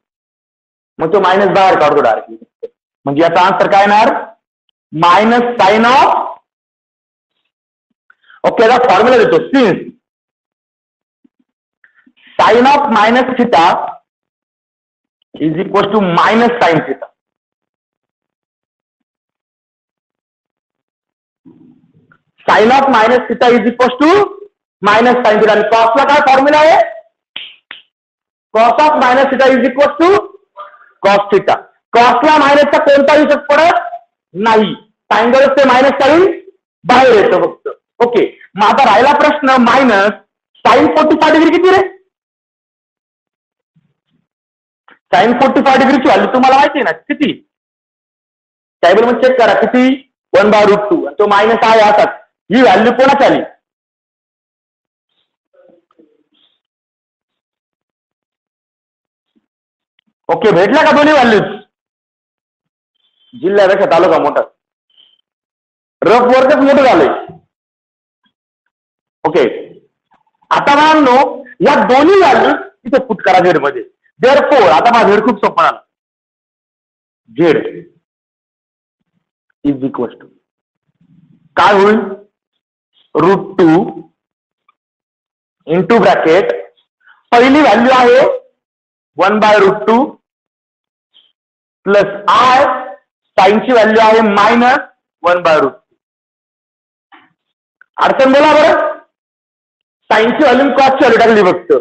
मग तो मायनस बाहेर काढतो डायरेक्टली. म्हणजे याचा आन्सर काय येणार? Minus sine of. ओके, आता फॉर्म्युला देतो. Since sine of minus theta is equal to minus sine theta. Sine of minus theta is equal to minus sine theta. आणि कॉसला काय फॉर्म्युला आहे? Cos of minus theta is equal to cos theta. कॉसला मायनसचा कोणताही effect पडत नाही. Sign गरज ते मायनस साइन बाहेर येतं फक्त. ओके, मग आता राहिला प्रश्न मायनस साइन 45 डिग्री किती रे? साइन 45 डिग्रीची व्हॅल्यू तुम्हाला माहिती आहे ना किती? टेबल मध्ये चेक करा किती? 1/√2. तो मायनस आहे असाच. ही व्हॅल्यू कोणाची आली? ओके, भेटला का दोन्ही व्हॅल्यूज? जिल्ह्यापेक्षा तालुका मोठा, रफ वर्कच मोठं झालंय. ओके, आता मानो या दोन्ही व्हॅल्यूज इथे पुट करा झेड मध्ये. देअरफॉर आता माझा झेड खूप सोपा झाला. झेड इज इक्वल टू काय होईल? √2 इंटू ब्रॅकेट, पहिली व्हॅल्यू आहे 1/√2 प्लस आय, साइनची व्हॅल्यू आहे -1/√2. अडचण बोला बरं. साइनची व्हॅल्यू कॉसची व्हॅल्यू टाकली फक्त,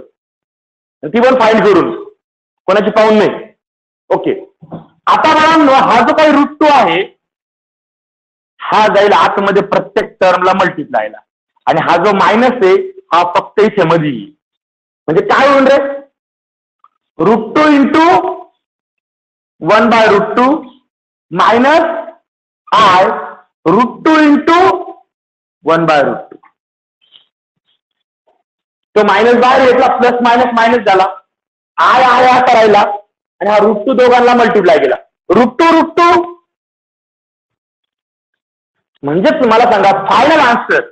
ती पण फाइंड करून, कोणाची पाहून नाही. ओके, आता मला हा जो काही √2 आहे हा जाईल आतमध्ये प्रत्येक टर्मला मल्टिप्लायला, आणि हा जो मायनस आहे हा फक्त इथे मध्ये. म्हणजे काय होईल रे? √2 इंटू 1/√2 मायनस आय √2 इंटू 1/√2. तो मायनस बाहेर घेतला, प्लस मायनस मायनस झाला, आय आय हा करायला, आणि हा √2 दोघांना मल्टिप्लाय केला. √2 म्हणजे तुम्हाला सांगा final answer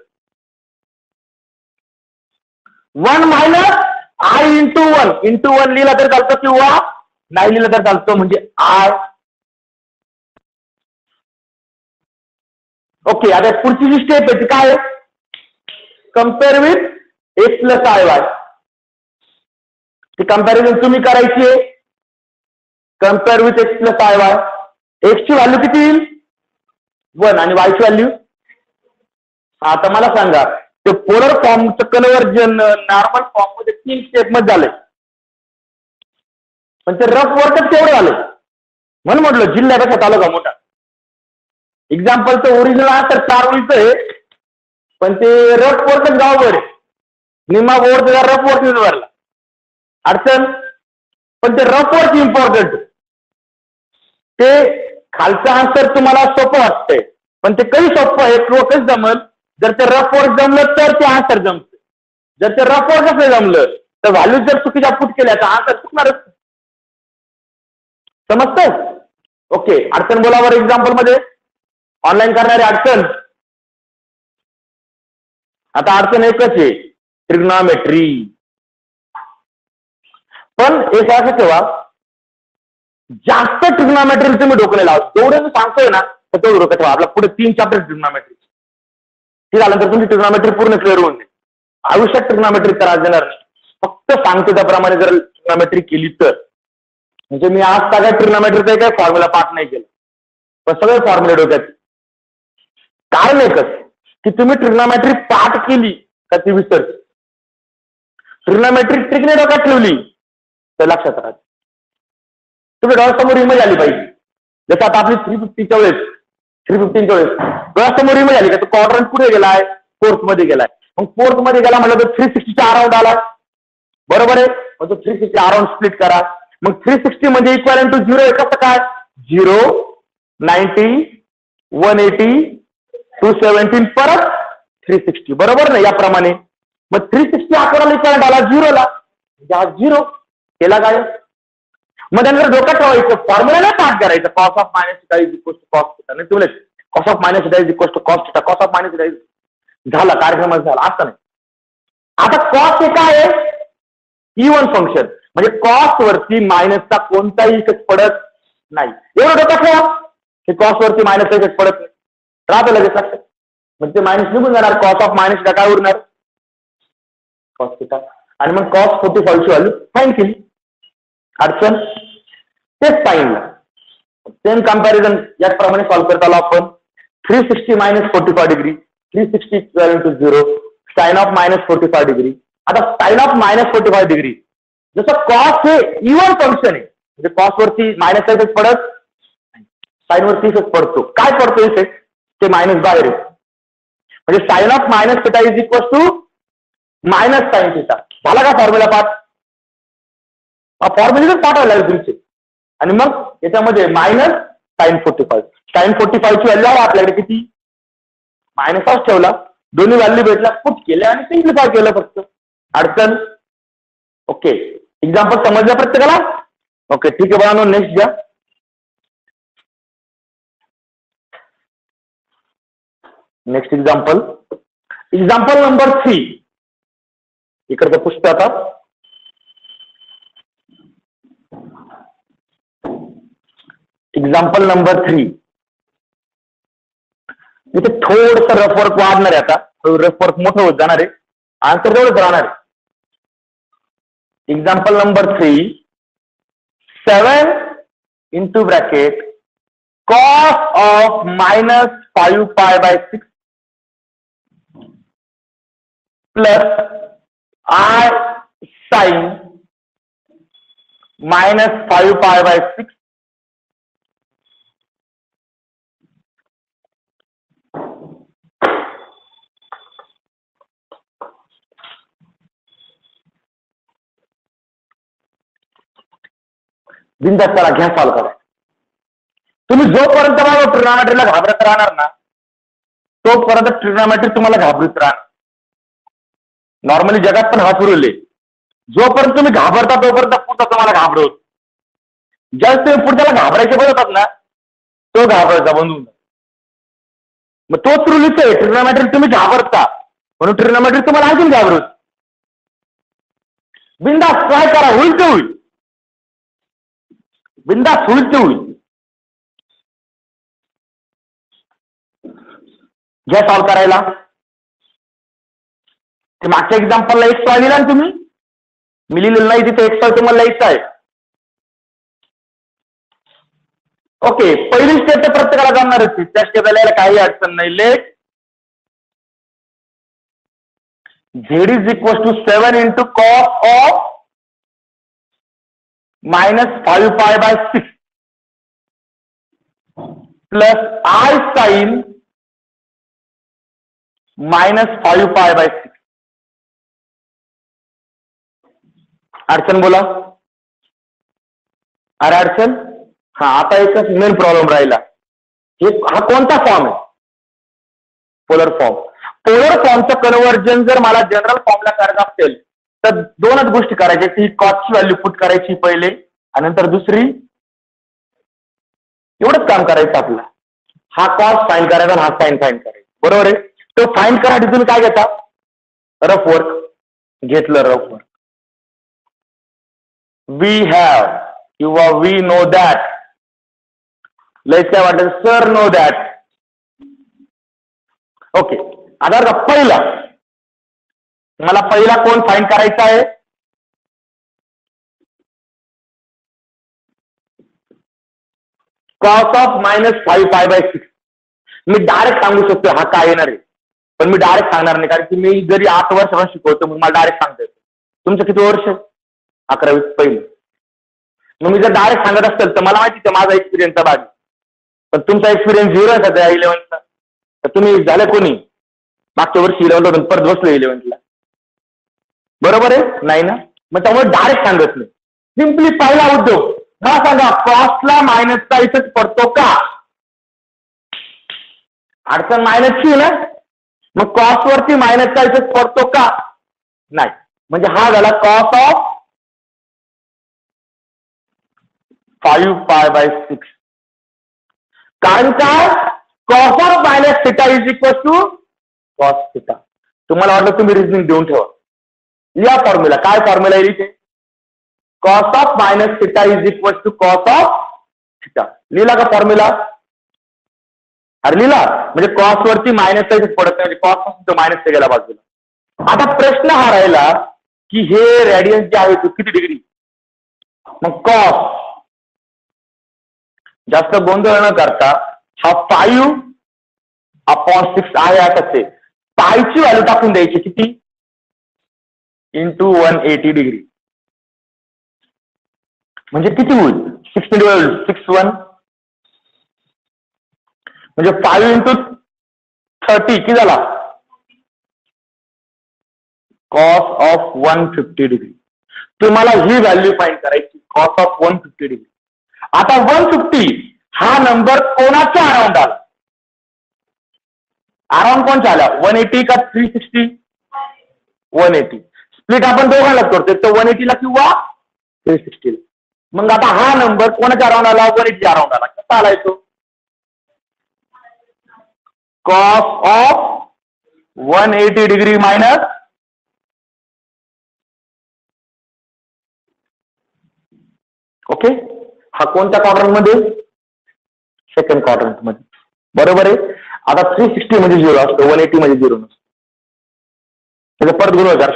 1 minus I into one लिहिलं तर चालतं किंवा नाही लिहिलं तर चालतं, म्हणजे आय. ओके, आता पुढची जी स्टेप आहे ती काय आहे? Compare with x plus i y. ती कंपॅरिझन तुम्ही करायची आहे. Compare with x plus i y. एक्सची व्हॅल्यू किती येईल? 1 आणि वायची व्हॅल्यू. आता मला सांगा, ते पोलर फॉर्मचं कन्व्हर्जन नॉर्मल फॉर्म मध्ये 3 स्टेप मध्ये झालंय, पण ते रफ वर्कच तेवढं झालं. म्हणून म्हटलं जिल्ह्यापेक्षा तालुका मोठा. एक्झाम्पलचं ओरिजिनल आन्सर 4 ओळीचं आहे, पण ते रफ वर्कच गावभर आहे. निम्मा बोर्ड रफ वर्क भरला अडचण, पण ते रफ वर्क इम्पॉर्टंट. ते खालचं आन्सर तुम्हाला सोपं वाटतंय, पण ते काही सोपं आहे किंवा कसं जमल? जर ते रफ वर्क जमलं तर ते आन्सर जमतं. जर ते रफ वर्कच नाही जमलं तर व्हॅल्यू जर चुकीच्या पुट केल्या तर आन्सर चुकणारच. समजतंय? ओके, अडचण बोला बरं एक्झाम्पल मध्ये. ऑनलाईन करणारी अडचण. आता अडचण एकच आहे, ट्रिग्नॉमेट्री. पण एक असं ठेवा, जास्त ट्रिग्नॉमेट्री तुम्ही डोकं नाही लावत. जेवढं मी सांगतोय ना तेवढं डोकं ठेवा. आपला पुढे 3 चॅप्टर ट्रिग्नॉमेट्री. ती झाल्यानंतर तुमची ट्रिग्नॉमेट्री पूर्ण क्लिअर होऊन जाईल. आयुष्यात ट्रिग्नॉमेट्री त्रास देणार नाही. फक्त सांगतो त्याप्रमाणे जर ट्रिग्नॉमेट्री केली तर. म्हणजे मी आज सगळ्या ट्रिग्नॉमेट्रीचा काही फॉर्म्युला पाठ नाही केला, पण सगळे फॉर्म्युले डोक्यात. कारण एकच की तुम्ही ट्रिग्नॉमेट्री पाठ केली का ती विसरते. ट्रिग्नॉमेट्री ट्रिकने डोक्यात ठेवली तर लक्षात राहते. तुम्ही डोळ्यासमोर इमेज आली पाहिजे. जसं आता आपली 350च्या वेळेस 315च्या वेळेस डोळ्यासमोर इमेज आली का तो क्वाड्रंट कुठे गेलाय? 4th मध्ये गेलाय. मग 4th मध्ये गेला म्हटलं तर 360च्या अराउंड आला, बरोबर आहे. मग तो 360 अराउंड स्प्लिट करा. मग 360 म्हणजे इक्वल टू 0 आहे. कसं काय? 0, 90, 180, 217 परत 360, बरोबर ना? याप्रमाणे मग 360 अकराला इक्वल आला 0ला, म्हणजे 0 केला काय? मग त्यानंतर डोक्यात ठेवायचं, फॉर्म्युला नाही पाठ करायचं. Cos of minus theta is equal to cos theta. नाही तुला cos of minus theta is equal to cos theta, cos of minus theta झाला, कार्यक्रम झाला. असं नाही. आता कॉस हे काय आहे? इव्हन फंक्शन, म्हणजे कॉस वरती मायनसचा कोणताही इफेक्ट पडत नाही. एवढं डोक्यात ठेवा की कॉस वरती मायनसचा इफेक्ट पडत नाही. राहतं लगेच लक्षात. म्हणजे ते मायनस निघून जाणार. कॉस ऑफ मायनस थिटा काय उरणार? Cos theta. आणि मग कॉस 45 ची व्हॅल्यू फाईन केली. अडचण तेच साईनला सेम कंपॅरिझन याचप्रमाणे सॉल्व्ह करता आलो आपण. 360 minus 45 degree, 360 equal to 0, sine of minus 45 degree. आता साइन ऑफ मायनस 45 डिग्री, जसं कॉस हे इव्हन फंक्शन आहे, म्हणजे कॉस वरती मायनस इफेक्ट पडत, साइन वरती इफेक्ट पडतो. काय पडतो इफेक्ट? ते मायनस बाहेर आहे. म्हणजे sine of minus theta is equal to minus sine theta. झाला का फॉर्म्युला पाठ? फॉर्म्युलेच पाठवायला लागेल तुमचे. आणि मग याच्यामध्ये मायनस साइन 45. साइन 45 ची व्हॅल्यू आहे आपल्याकडे किती? मायनसच ठेवला, दोन्ही व्हॅल्यू भेटला, पुट केल्या आणि सिम्प्लिफाय केलं फक्त. अडचण? ओके, एक्झाम्पल समजलं प्रत्येकाला? ओके, ठीक आहे बघा. नेक्स्ट घ्या. Next example number 3. इकडचं पुष्प आता. Example number 3. इथे थोडस रफ वर्क वाढणार आहे. आता रफ वर्क मोठं होत जाणार आहे. आन्सर तेवढंच राहणार आहे. Example number 3. 7 into bracket cos of minus 5 pi by 6 plus i sine minus 5 pi by 6 बिंदास चला घ्या, सॉल्व्ह करा. तुम्ही जोपर्यंत ट्रिग्नॉमेट्रीला घाबरत राहणार ना तोपर्यंत ट्रिग्नॉमेट्री तुम्हाला घाबरत राहणार. नॉर्मली जगात पण हा रूल आहे. जोपर्यंत तुम्ही घाबरता तोपर्यंत पुढचा तुम्हाला घाबरवत. ज्यावेळेस तुम्ही पुढच्याला घाबरायचे बनवतात ना तो घाबरायचा बंद होऊन. मग तोच रूल इथे आहे. ट्रिग्नॉमेट्री तुम्ही घाबरता म्हणून ट्रिग्नॉमेट्री तुम्हाला आणखीन घाबरत. बिंदास ट्राय करा, होईल ते होईल, बिंदास होईल ते होईल. घ्या सॉल्व करायला. ते मागच्या एक्झाम्पलला एक्स वाय लिहिला ना तुम्ही, मी लिहिलेलं नाही तिथे एक्स वाय तुम्हाला लिहायचं आहे. ओके, पहिली स्टेप तर प्रत्येकाला जमणारच, त्या स्टेपला यायला काही अडचण नाही. Let z is equals to 7 into cos of minus 5 pi by 6 plus I sin minus 5 pi by 6. अडचण बोला. अरे अडचण, हा आता एकच मेन प्रॉब्लेम राहिला. हा कोणता फॉर्म आहे? Polar form. पोलर फॉर्मचं कन्व्हर्जन जर मला जनरल फॉर्मला करायचं असेल तर दोनच गोष्टी करायच्या. ती कॉसची व्हॅल्यू पुट करायची पहिले, आणि नंतर दुसरी एवढंच काम करायचं आपलं. हा कॉस फाइंड करायचा आणि हा साइन फाइंड करायचा, बरोबर आहे. तो फाइंड करायसाठी तुम्ही काय घेता? Rough work. घेतलं रफ वर्क. वी हॅव किंवा वी नो दॅट, लयच काय वाटलं सर नो दॅट. ओके, आता पहिला मला पहिला कोण फाइंड करायचा आहे? Cos of minus 5 pi by 6. Me direct सांगू शकतो हा काय येणार आहे, पण मी डायरेक्ट सांगणार नाही, कारण की मी जरी 8 वर्षापासून शिकवतो मग मला डायरेक्ट सांगता येतं. तुमचं किती वर्ष? 11वी पहिलं. मग मी जर डायरेक्ट सांगत असेल तर मला माहिती आहे माझा एक्सपिरियन्सचा भाग, पण तुमचा एक्सपिरियन्स 0 आहे सध्या 11वीचा. तर तुम्ही झालं कोणी मागच्या वर्षी 11वीला परत बसलो 11वीला, बरोबर आहे नाही ना? मग त्यामुळे डायरेक्ट सांगत नाही. सिम्पली पहिला उद्योग मला सांगा, कॉस्टला मायनसचा इफेक्ट पडतो का? अडचण मायनसची ना, मग कॉस्ट वरती मायनसचा इफेक्ट पडतो का? नाही. म्हणजे हा झाला कॉस ऑफ 5 पाय बाय 6. कारण काय? Cos of minus theta is equal to cos theta. तुम्हाला वाटलं तुम्ही रिझनिंग देऊन ठेवा. या फॉर्म्युला काय फॉर्म्युला येईल इथे? Cos of minus theta is equal to cos of theta. लिहिला का फॉर्म्युला? अरे लिहिला. म्हणजे कॉस वरती मायनसचा इफेक्ट पडत नाही, म्हणजे कॉस पासून तो मायनस गेला बाजूला. आता प्रश्न हा राहिला की हे रेडियन्स जे आहे तो किती डिग्री? मग कॉस, जास्त गोंधळ न करता हा 5/6 आहे असंच आहे. पायची व्हॅल्यू टाकून द्यायची किती? Into 180 degree. म्हणजे किती होईल? 6 म्हणजे 5 इंटू 30 किती झाला? Cos of 150 degree. तुम्हाला ही व्हॅल्यू फाइंड करायची, कॉस ऑफ 150 डिग्री. आता 150 हा नंबर कोणाच्या अराउंड आला? अराउंड कोणच्या आला? 180 का 360? 180. स्प्लिट आपण दोघांनाच करतोय, तर 180 ला किंवा 360 ला. मग आता हा नंबर कोणाच्या अराउंड आला? 180 अराउंड आला. कसा आलाय तो? Cos of 180 degree minus okay. हा कोणत्या क्वाड्रंट मध्ये? सेकंड क्वाड्रंट मध्ये, बरोबर आहे. आता 360 म्हणजे 0 असतो, 180 म्हणजे 0 नसतो. त्याचा परत गुणोत्तर.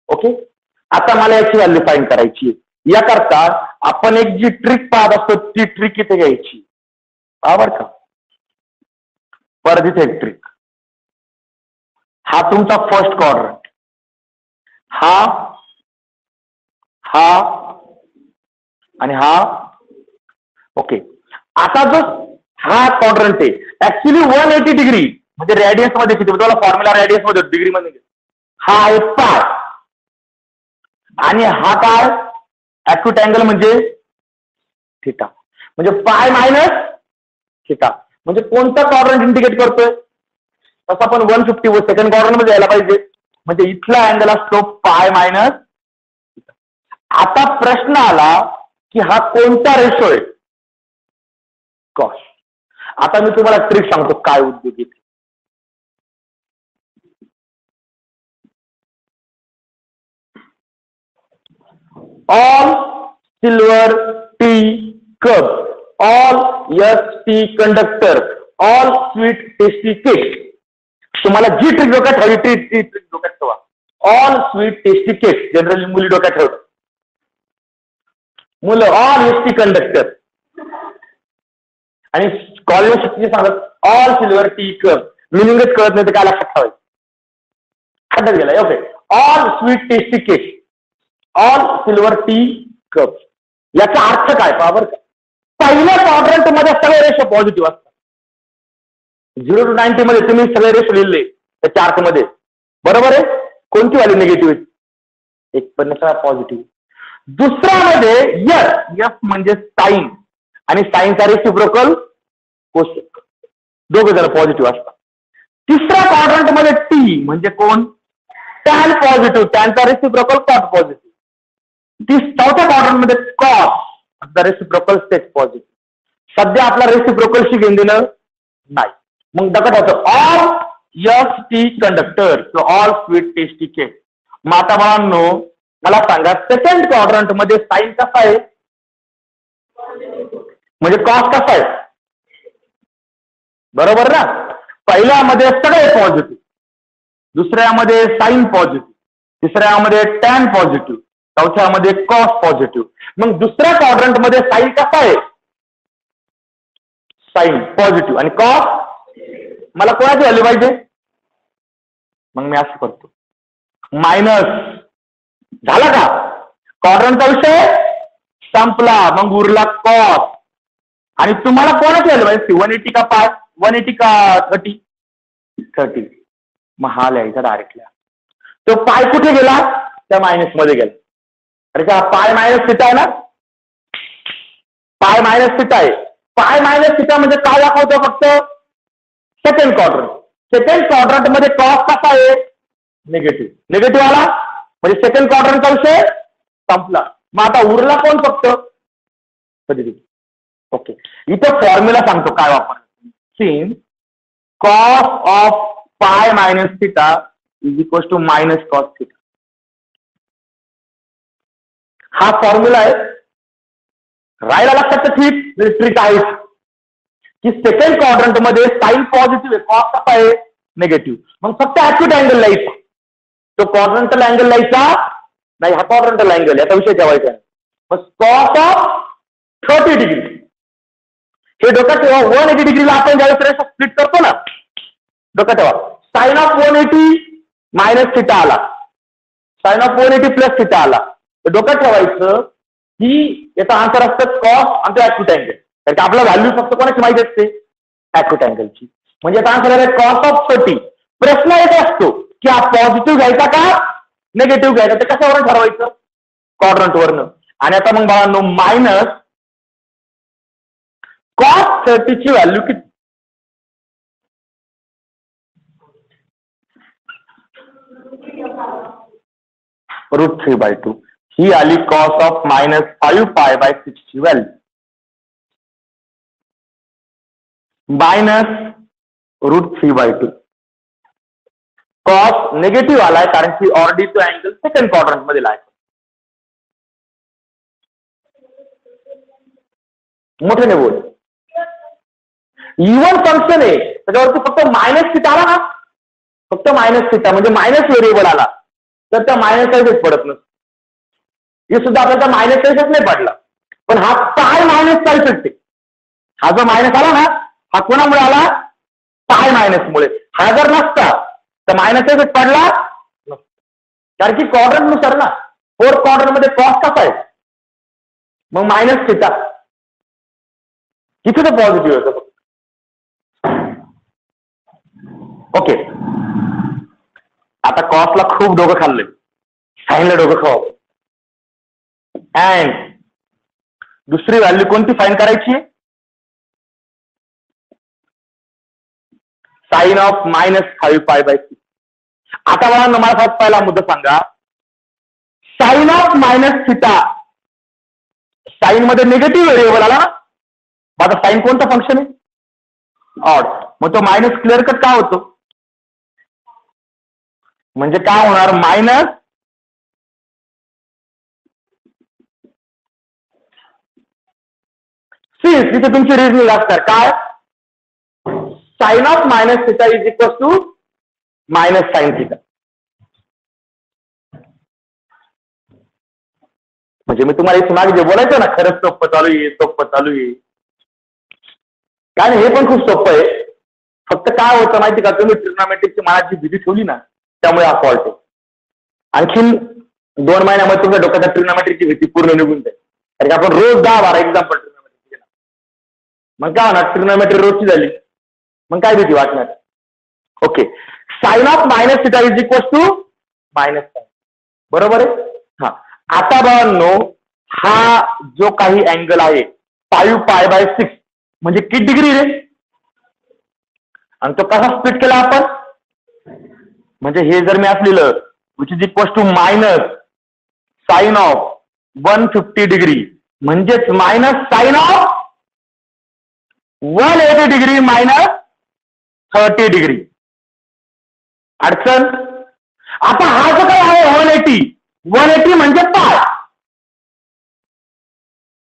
ओके. आता मला याची व्हॅल्यू फाइंड करायची. याकरता आपण एक जी ट्रिक पाहत असतो ती ट्रिक इथे घ्यायची, बरोबर का? परत इथे एक ट्रिक. हा तुमचा फर्स्ट क्वाड्रंट, हा हा आणि हा. ओके. आता जो हा क्वाड्रंट आहे ऍक्च्युली 180 डिग्री म्हणजे रेडियस मध्ये किती? तुम्हाला फॉर्म्युला रेडियस मध्ये डिग्री मध्ये. हा आहे पाय आणि हा काय? ऍक्यूट अँगल म्हणजे थिटा. म्हणजे पाय मायनस थिटा. म्हणजे कोणता क्वाड्रंट इंडिकेट करतोय? तसं आपण 150 सेकंड क्वाड्रंट मध्ये यायला पाहिजे. म्हणजे इथला अँगल असतो पाय मायनस. आता प्रश्न आला की हा कोणता रेशो आहे? कॉस. आता मी तुम्हाला ट्रिक सांगतो काय उद्योग येते. All silver tea cup, all ST conductor, all sweet tasty cake. तुम्हाला जी ट्रिक डोक्यात ठेवली ती ट्रिक डोक्यात ठेवा. All sweet tasty cake generally मुली डोक्यात ठेवतात. मुलं ऑल ST कंडक्टर आणि कॉलेज शिकणे सांगत ऑल सिल्वर टी कप. मिनिंगच कळत नाही तर काय लक्षात ठेवायचं. खड्ड्यात गेलाय. Okay. All sweet tasty cake, all silver tea cup. याचा अर्थ काय पहा बरं का. पहिल्या क्वाड्रंट मध्ये सगळे रेशो पॉझिटिव्ह असतात. 0 to 90 मध्ये तुम्ही सगळे रेशो लिहिले त्या चार्ट मध्ये, बरोबर आहे. कोणती व्हॅल्यू निगेटिव्ह आहे? एक पण पॉझिटिव्ह. दुसऱ्यामध्ये यस म्हणजे साइन आणि साइनचा रेसिप्रोकल कोसेक, दोघे जण पॉझिटिव्ह असतात. तिसऱ्या क्वाड्रंट मध्ये टी म्हणजे कोण? टॅन पॉझिटिव्ह, टॅनचा रेसिप्रोकल कॉट पॉझिटिव्ह. चौथ्या क्वाड्रंट मध्ये कॉस, रेसिप्रोकल सेक पॉझिटिव्ह. सध्या आपला रेसिप्रोकलशी घेऊन देणं नाही. मग डकट होतं ऑल ST कंडक्टर किंवा ऑल स्वीट टेस्टी केक. मग आता मुलांनो मला सांगा सेकंड क्वाड्रंट मध्ये साइन कसा आहे म्हणजे कॉस कसा आहे? बरोबर ना. पहिल्यामध्ये सगळे पॉझिटिव्ह, दुसऱ्यामध्ये साइन पॉझिटिव्ह, तिसऱ्यामध्ये टॅन पॉझिटिव्ह, चौथ्यामध्ये कॉस पॉझिटिव्ह. मग दुसऱ्या क्वाड्रंट मध्ये साइन कसा आहे? साइन पॉझिटिव्ह आणि कॉस. मला कोणाची व्हॅल्यू पाहिजे? मग मी असं करतो मायनस. झाला का? क्वाड्रंटचा विषय संपला. मग उरला कॉस. आणि तुम्हाला कोणाची व्हॅल्यू पाहिजे? 180 का 5, 180 का 30? मग हा लिहायचा डायरेक्टली. तो पाय कुठे गेला? त्या मायनस मध्ये गेला. अरे का पाय मायनस थिटा आहे ना. पाय मायनस थिटा आहे. पाय मायनस थिटा म्हणजे काय दाखवतो? फक्त सेकंड क्वाड्रंट. सेकंड क्वाड्रंट मध्ये कॉस कसा आहे? निगेटिव्ह. निगेटिव्ह आला म्हणजे सेकंड क्वाड्रंटचा विषय संपला. मग आता उरला कोण? फक्त ओके. इथं फॉर्म्युला सांगतो काय वापरायचं. Sin cos of pi minus theta is equal to minus cos theta. हा फॉर्म्युला आहे. राहायला लक्षात ठीक ट्रिक आहे की सेकंड क्वाड्रंट मध्ये साइन पॉझिटिव्ह आहे, कॉस कसा आहे? निगेटिव्ह. मग फक्त ऍक्यूट अँगल लिहायचा. तो क्वाड्रंटल अँगल लिहायचा नाही, हा क्वाड्रंटल अँगल याचा विषय ठेवायचा. मग कॉस ऑफ 30 डिग्री हे डोक्यात ठेवा. 180 डिग्रीला आपण ज्यावेळेस रेशो स्प्लिट करतो ना, डोक्यात ठेवा साइन ऑफ 180 मायनस थिटा आला, साइन ऑफ 180 प्लस थिटा आला. तर डोक्यात ठेवायचं की याचा आन्सर असतं कॉस आणि तो ऍक्यूट अँगल. कारण आपला व्हॅल्यू फक्त कोणाची माहिती असते? ऍक्यूट अँगलची. म्हणजे याचा आन्सर आहे कॉस ऑफ 30. प्रश्न येत असतो की हा पॉझिटिव्ह घ्यायचा का निगेटिव्ह घ्यायचा? ते कशावरून ठरवायचं? क्वाड्रंट वरनं. आणि आता मग बाळांनो मायनस कॉस 30 ची व्हॅल्यू किती? √3/2. ही आली कॉस ऑफ -5π/6 ची व्हॅल्यू. मायनस √3/2. कॉस निगेटिव्ह आलाय कारण की ऑलरेडी तो अँगल सेकंड क्वाड्रंट मध्ये लाय. मोठ्याने बोल. इव्हन फंक्शन आहे त्याच्यावरती फक्त मायनस थिटा आला ना, फक्त मायनस थिटा म्हणजे मायनस व्हेरिएबल आला तर त्या मायनसचा इफेक्ट पडत नसतो. हे सुद्धा आपल्याला मायनसचा इफेक्ट नाही पडला, पण हा पाय मायनसचा इफेक्ट आहे. हा जो मायनस आला ना हा कोणामुळे आला? पाय मायनस मुळे. हा जर नसता तर मायनसचा इफेक्ट पडला नसता. कारण की क्वाड्रंट नुसार ना, फोर्थ क्वाड्रंट मध्ये कॉस कसा आहे? मग मायनस थिटा. किती तर पॉझिटिव्ह होतं. ओके. आता कॉसला खूप डोकं खाल्लंय, साईनला डोकं खावं. अँड दुसरी व्हॅल्यू कोणती फाइंड करायची? Sine of -5π/6. आता मला पहिला मुद्दा सांगा. Sine of minus theta, sine मध्ये निगेटिव्ह व्हेरिएबल आला ना. आता साइन कोणतं फंक्शन आहे? ऑड. मग तो मायनस क्लिअर कट काय होतो? म्हणजे काय होणार? मायनस सिन्स तिथे तुमची रिजनिंग असणार काय, sine of minus theta is equal to minus sine theta. म्हणजे मी तुम्हाला इथे मागे जे बोलायचं ना, खरंच सोपं चालू आहे, सोपं चालू आहे, कारण हे पण खूप सोपं आहे. फक्त काय होतं माहिती का, तुम्ही ट्रिग्नोमेट्रिकची मनाची भीती ठेवली ना, त्यामुळे हा फॉल्ट आहे. आणखीन 2 महिन्यामध्ये तुमच्या डोक्यात ट्रिग्नोमेट्रिकची भीती पूर्ण निघून जाईल. कारण की आपण रोज 10-12 एक्झाम्पल ट्रिग्नोमेट्रिक केला, मग काय होणार, ट्रिग्नोमेट्री रोजची झाली, मग काय भीती वाटणार. Okay, sine of minus theta is equal to minus sine, बरोबर आहे. हा, आता बाळांनो, हा जो काही अँगल आहे 5π/6 म्हणजे किती डिग्री रे, आणि तो कसा स्प्लिट केला आपण, म्हणजे हे जर मी असलेलं which is equal to minus sine of 150 degree म्हणजेच minus sine of 180 degree minus 30 degree. अडचण. आता हा जो काय आहे 180 म्हणजे पाय,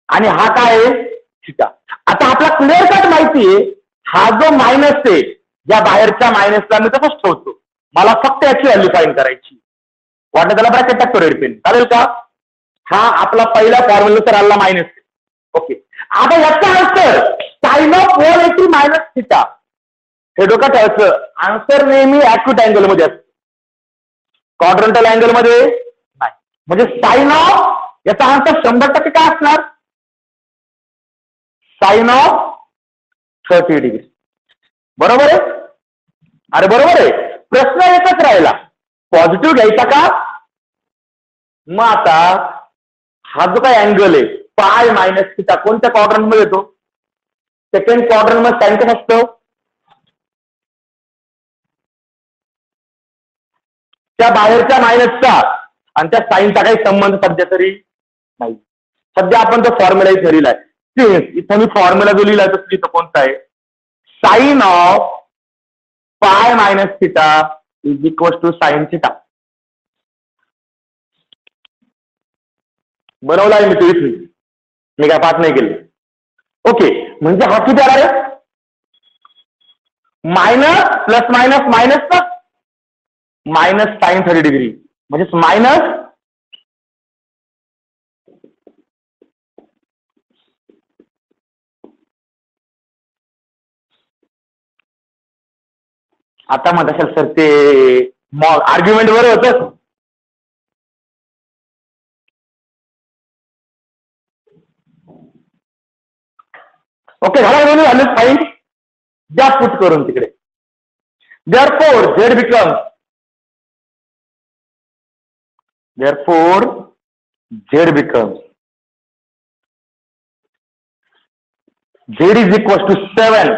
आणि हा काय आहे थिटा. आता आपला क्लिअर कट माहिती आहे, हा जो मायनस आहे या बाहेरच्या मायनसला मी तसंच ठेवतो, मला फक्त याची व्हॅल्यू फाइंड करायची, वाटलं त्याला ब्रॅकेट टाकतो रेड पेन, चालेल का. हा आपला पहिला फॉर्म्युला आला मायनस. ओके, आता याचा answer sine of 180 minus theta, हे डोक्यात ठेवायचं. आन्सर नेहमी ऍक्यूट अँगल मध्ये असतो, क्वाड्रंटल अँगल मध्ये नाही. म्हणजे साइन ऑफ, याचा आन्सर 100% काय असणार, साइन ऑफ 30 डिग्री, बरोबर आहे. अरे बरोबर आहे, प्रश्न एकच राहिला, पॉझिटिव्ह घ्यायचा का. मग आता हा जो काय अँगल आहे पाय मायनस थिटा कोणत्या क्वाड्रंट मध्ये येतो, सेकंड क्वाड्रंट मध्ये साइन कसं असतं, त्या बाहेरच्या मायनसचा आणि त्या साईनचा काही संबंध सध्या तरी नाही. सध्या आपण तो फॉर्म्युला इथे लिहिलाय, इथं मी फॉर्म्युला जो लिहिलाय तो इथं कोणता आहे, sine of pi minus theta is equal to sine theta. बनवलाय मी तो इथे, मी काय पाठ नाही केले. ओके, म्हणजे हा किती आला रे, minus plus minus minus plus minus sine 30 degree म्हणजे मायनस आता म्हणत असेल सर ते आर्ग्युमेंट बरोबर होतं. ओके, झाला दोन्ही व्हॅल्यूज फाईन, द्या पुट करून तिकडे. therefore z becomes z is equal to 7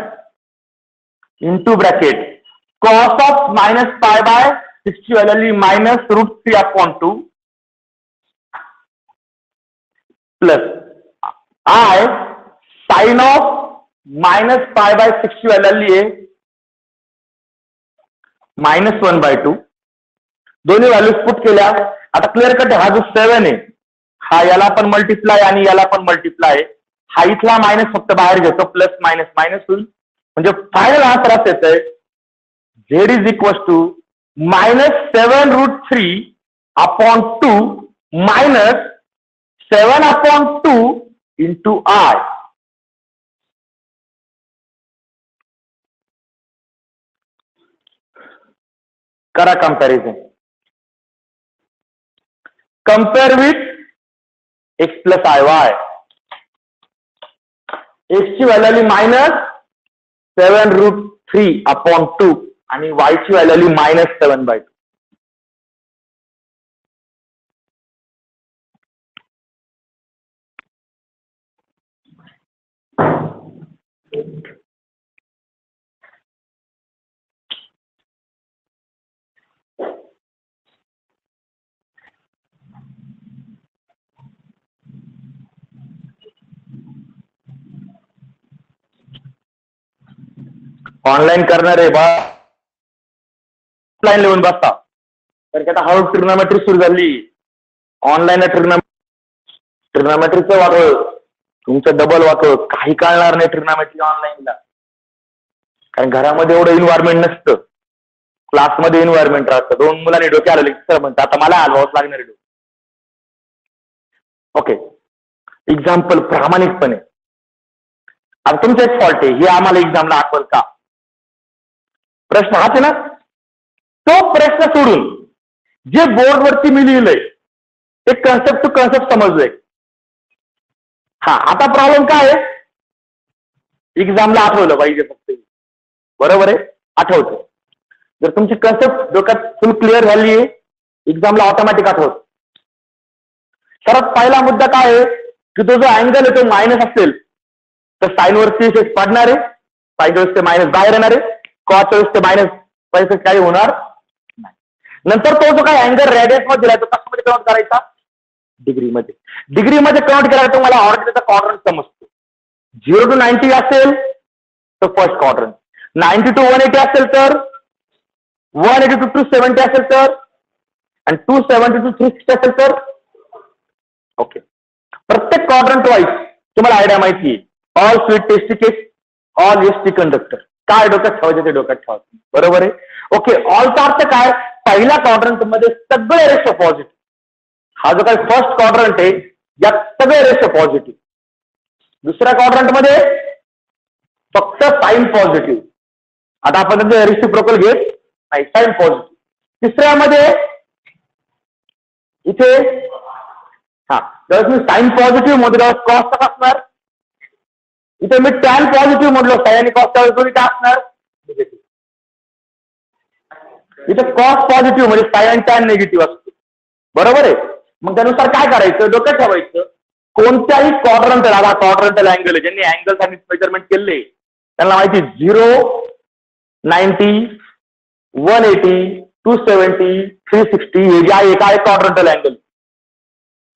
into bracket cos of minus pi by 60 minus root 3 upon 2 plus I sin of minus pi by 60 है minus 1/2. दोन्ही व्हॅल्यूज पुट केल्या. आता clear cut, हा जो 7 आहे हा याला पण मल्टिप्लाय आणि याला पण मल्टिप्लाय, हा इथला मायनस फक्त बाहेर घेतो, प्लस मायनस मायनस होईल. म्हणजे फायनल आन्सर असं येतंय z is equal to minus 7 root 3 upon 2 minus 7 upon 2 into I. करा comparison, compare with x plus IY. x ची व्हॅल्यू आली मायनस 7 रूट 3 अपॉन 2 आणि y ची व्हॅल्यू आली मायनस 7/2. ऑनलाईन करणार आहे बा, ऑफलाईन लिहून बसता, तर आता हळू ट्रिग्नोमेट्री सुरू झाली. ऑनलाईन ट्रिग्नोमेट्रीचं वाटलं तुमचं डबल वाटो काही कळणार नाही ट्रिग्नॉमेट्री ऑनलाईनला, कारण घरामध्ये एवढं इन्व्हायरमेंट नसतं, क्लासमध्ये इन्व्हायरमेंट राहतं. 2 मुलांनी डोके आलेले सर म्हणतात आता मला हलवावंच लागणार आहे. ओके, एक्झाम्पल प्रामाणिकपणे. आता तुमचं एक फॉल्ट आहे हे आम्हाला एक्झामला आठवल का? प्रश्न हाच आहे ना. तो प्रश्न सोडून जे बोर्डवरती मी लिहिलंय ते कन्सेप्ट टू कन्सेप्ट समजलंय. हा, आता प्रॉब्लेम काय आहे? एक्झामला आठवलं पाहिजे फक्त. बरोबर आहे, आठवतं. जर तुमची कन्सेप्ट डोक्यात फुल क्लिअर झाली आहे, एक्झामला ऑटोमॅटिक आठवत. सर्वात पहिला मुद्दा काय आहे की तो जो अँगल आहे तो मायनस असेल तर साईन वरती पडणार आहे, साईन वेळेस ते मायनस बाहेर येणार आहे, कॉस वेळेस ते मायनस पैसे काही होणार नाही. नंतर तो जो काही अँगल रेडियस मध्ये दिलाय तो कशामध्ये कन्वर्ट करायचा? डिग्रीमध्ये. डिग्रीमध्ये कन्वर्ट केला तुम्हाला ऑर्डर त्याचा क्वाड्रंट समजतो. 0 to 90 असेल तर फर्स्ट क्वाड्रंट, 90 to 180 असेल तर, 180 to 270 असेल तर, आणि 270 to 360 असेल तर. ओके, प्रत्येक क्वाड्रंट वाईज तुम्हाला आयडिया माहिती आहे. ऑल स्वीट टेस्टी केस, ऑल एसटी कंडक्टर. काय डोक्यात ठेवायचं ते डोक्यात ठेवायचं. बरोबर आहे. ओके, ऑलचा अर्थ काय? पहिल्या क्वाड्रंट मध्ये सगळे रेशो पॉझिटिव्ह. हा जो काही फर्स्ट क्वाड्रंट आहे यात सगळे रेशो पॉझिटिव्ह. दुसऱ्या क्वाड्रंट मध्ये फक्त साईन पॉझिटिव्ह. आता आपण रिसिप्रोकल घेत नाही, साईन पॉझिटिव्ह. तिसऱ्यामध्ये इथे हा जर मी साईन पॉझिटिव्ह मध्ये कॉस कसा असणार? इथे मी टॅन पॉझिटिव्ह म्हटलो, साईन आणि कॉस त्यावेळी काय असणार? निगेटिव्ह. इथे कॉस पॉझिटिव्ह म्हणजे साईन आणि टॅन निगेटिव्ह असतो. बरोबर आहे. मग त्यानुसार काय करायचं? डोक्यात ठेवायचं कोणत्याही क्वाड्रंटल, आता क्वाड्रंटल अँगल ज्यांनी अँगल आणि मेजरमेंट केले त्यांना माहिती 0, 90, 180, 270, 360 हे जे आहे काय क्वाड्रंटल अँगल.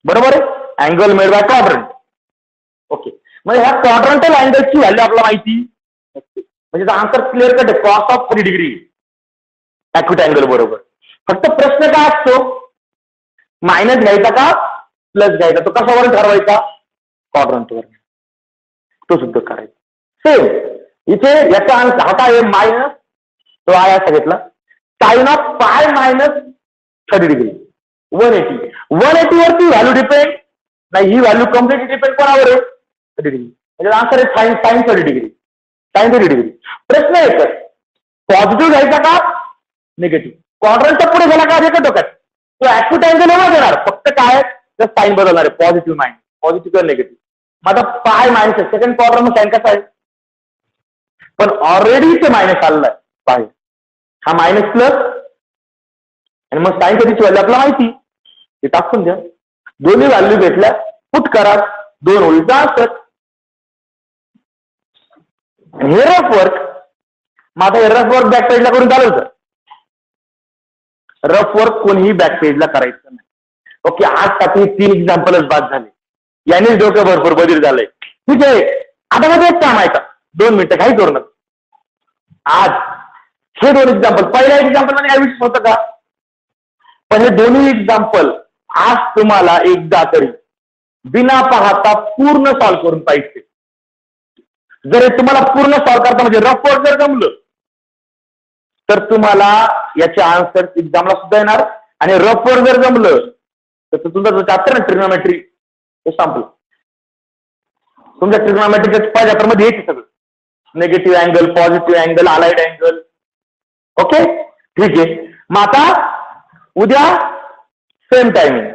बरोबर आहे. Angle made by quadrant. Okay, म्हणजे ह्या क्वाड्रंटल अँगलची व्हॅल्यू आपल्याला माहिती नसते. म्हणजे आन्सर क्लिअर कट आहे, cos of 3 degree acute angle बरोबर. फक्त प्रश्न काय असतो? मायनस घ्यायचा का प्लस घ्यायचा? तो कशावर ठरवायचा? क्वाड्रंटवर. तो सुद्धा करायचा. सेम इथे याचा आन्सर हा काय आहे? मायनस, तो आहे असा घेतला, sine of pi minus 30 degree 180. 180 वरती व्हॅल्यू डिपेंड नाही, ही व्हॅल्यू कम्प्लीटली डिपेंड कोणावर आहे? 30 डिग्री. म्हणजे आन्सर आहे साइन 30 डिग्री. Sign 30 degree. प्रश्न एकच, पॉझिटिव्ह घ्यायचा का निगेटिव्ह? क्वाड्रंटच्या पुढे गेला का येतो डोक्यात तो ऍक्युट अँगल एवढा देणार, फक्त काय तर साईन बदलणार आहे, पॉझिटिव्ह मायनस, पॉझिटिव्ह किंवा निगेटिव्ह. मग आता पाय मायनस आहे, सेकंड क्वाड्रंट साईन कसा आहे? पण ऑलरेडी ते मायनस आलेला आहे पाय, हा मायनस प्लस, आणि मग साईन कधीची व्हॅल्यू आपल्याला माहिती, ते टाकून द्या. दोन्ही व्हॅल्यू घेतल्या, पुट करा, 2 उलटा असतात. हे रफ वर्क. मग आता हे रफ वर्क बॅक पेजला करून चालेल का? रफ वर्क कोणीही बॅक पेजला करायचं नाही. ओके, आजसाठी 3 एक्झाम्पलच बाद झाले, यानेच डोकं भरपूर बदल झालंय. ठीक आहे, आता माझं एक काम आहे का, 2 मिनिटं काही करू नका. आज हे 2 एक्झाम्पल, पहिल्या एक्झाम्पल मध्ये काय विषय होतं का, पण हे दोन्ही एक्झाम्पल आज तुम्हाला एकदा तरी बिना पाहता पूर्ण सॉल्व्ह करून पाहिजे. जर हे तुम्हाला पूर्ण सॉल्व्ह करता म्हणजे रफ वर्क जर जमलं तर तुम्हाला याचे आन्सर एक्झामला सुद्धा येणार, आणि रफ वर्क जर जमलं तर तुमचा जो चॅप्टर ना ट्रिग्नोमेट्री ते संपलं. तुमच्या ट्रिग्नोमेट्रीच्या पहिल्या चॅप्टर मध्ये येते सगळं, negative angle, positive angle, allied angle. Okay, ठीक आहे. मग आता उद्या सेम टायमिंग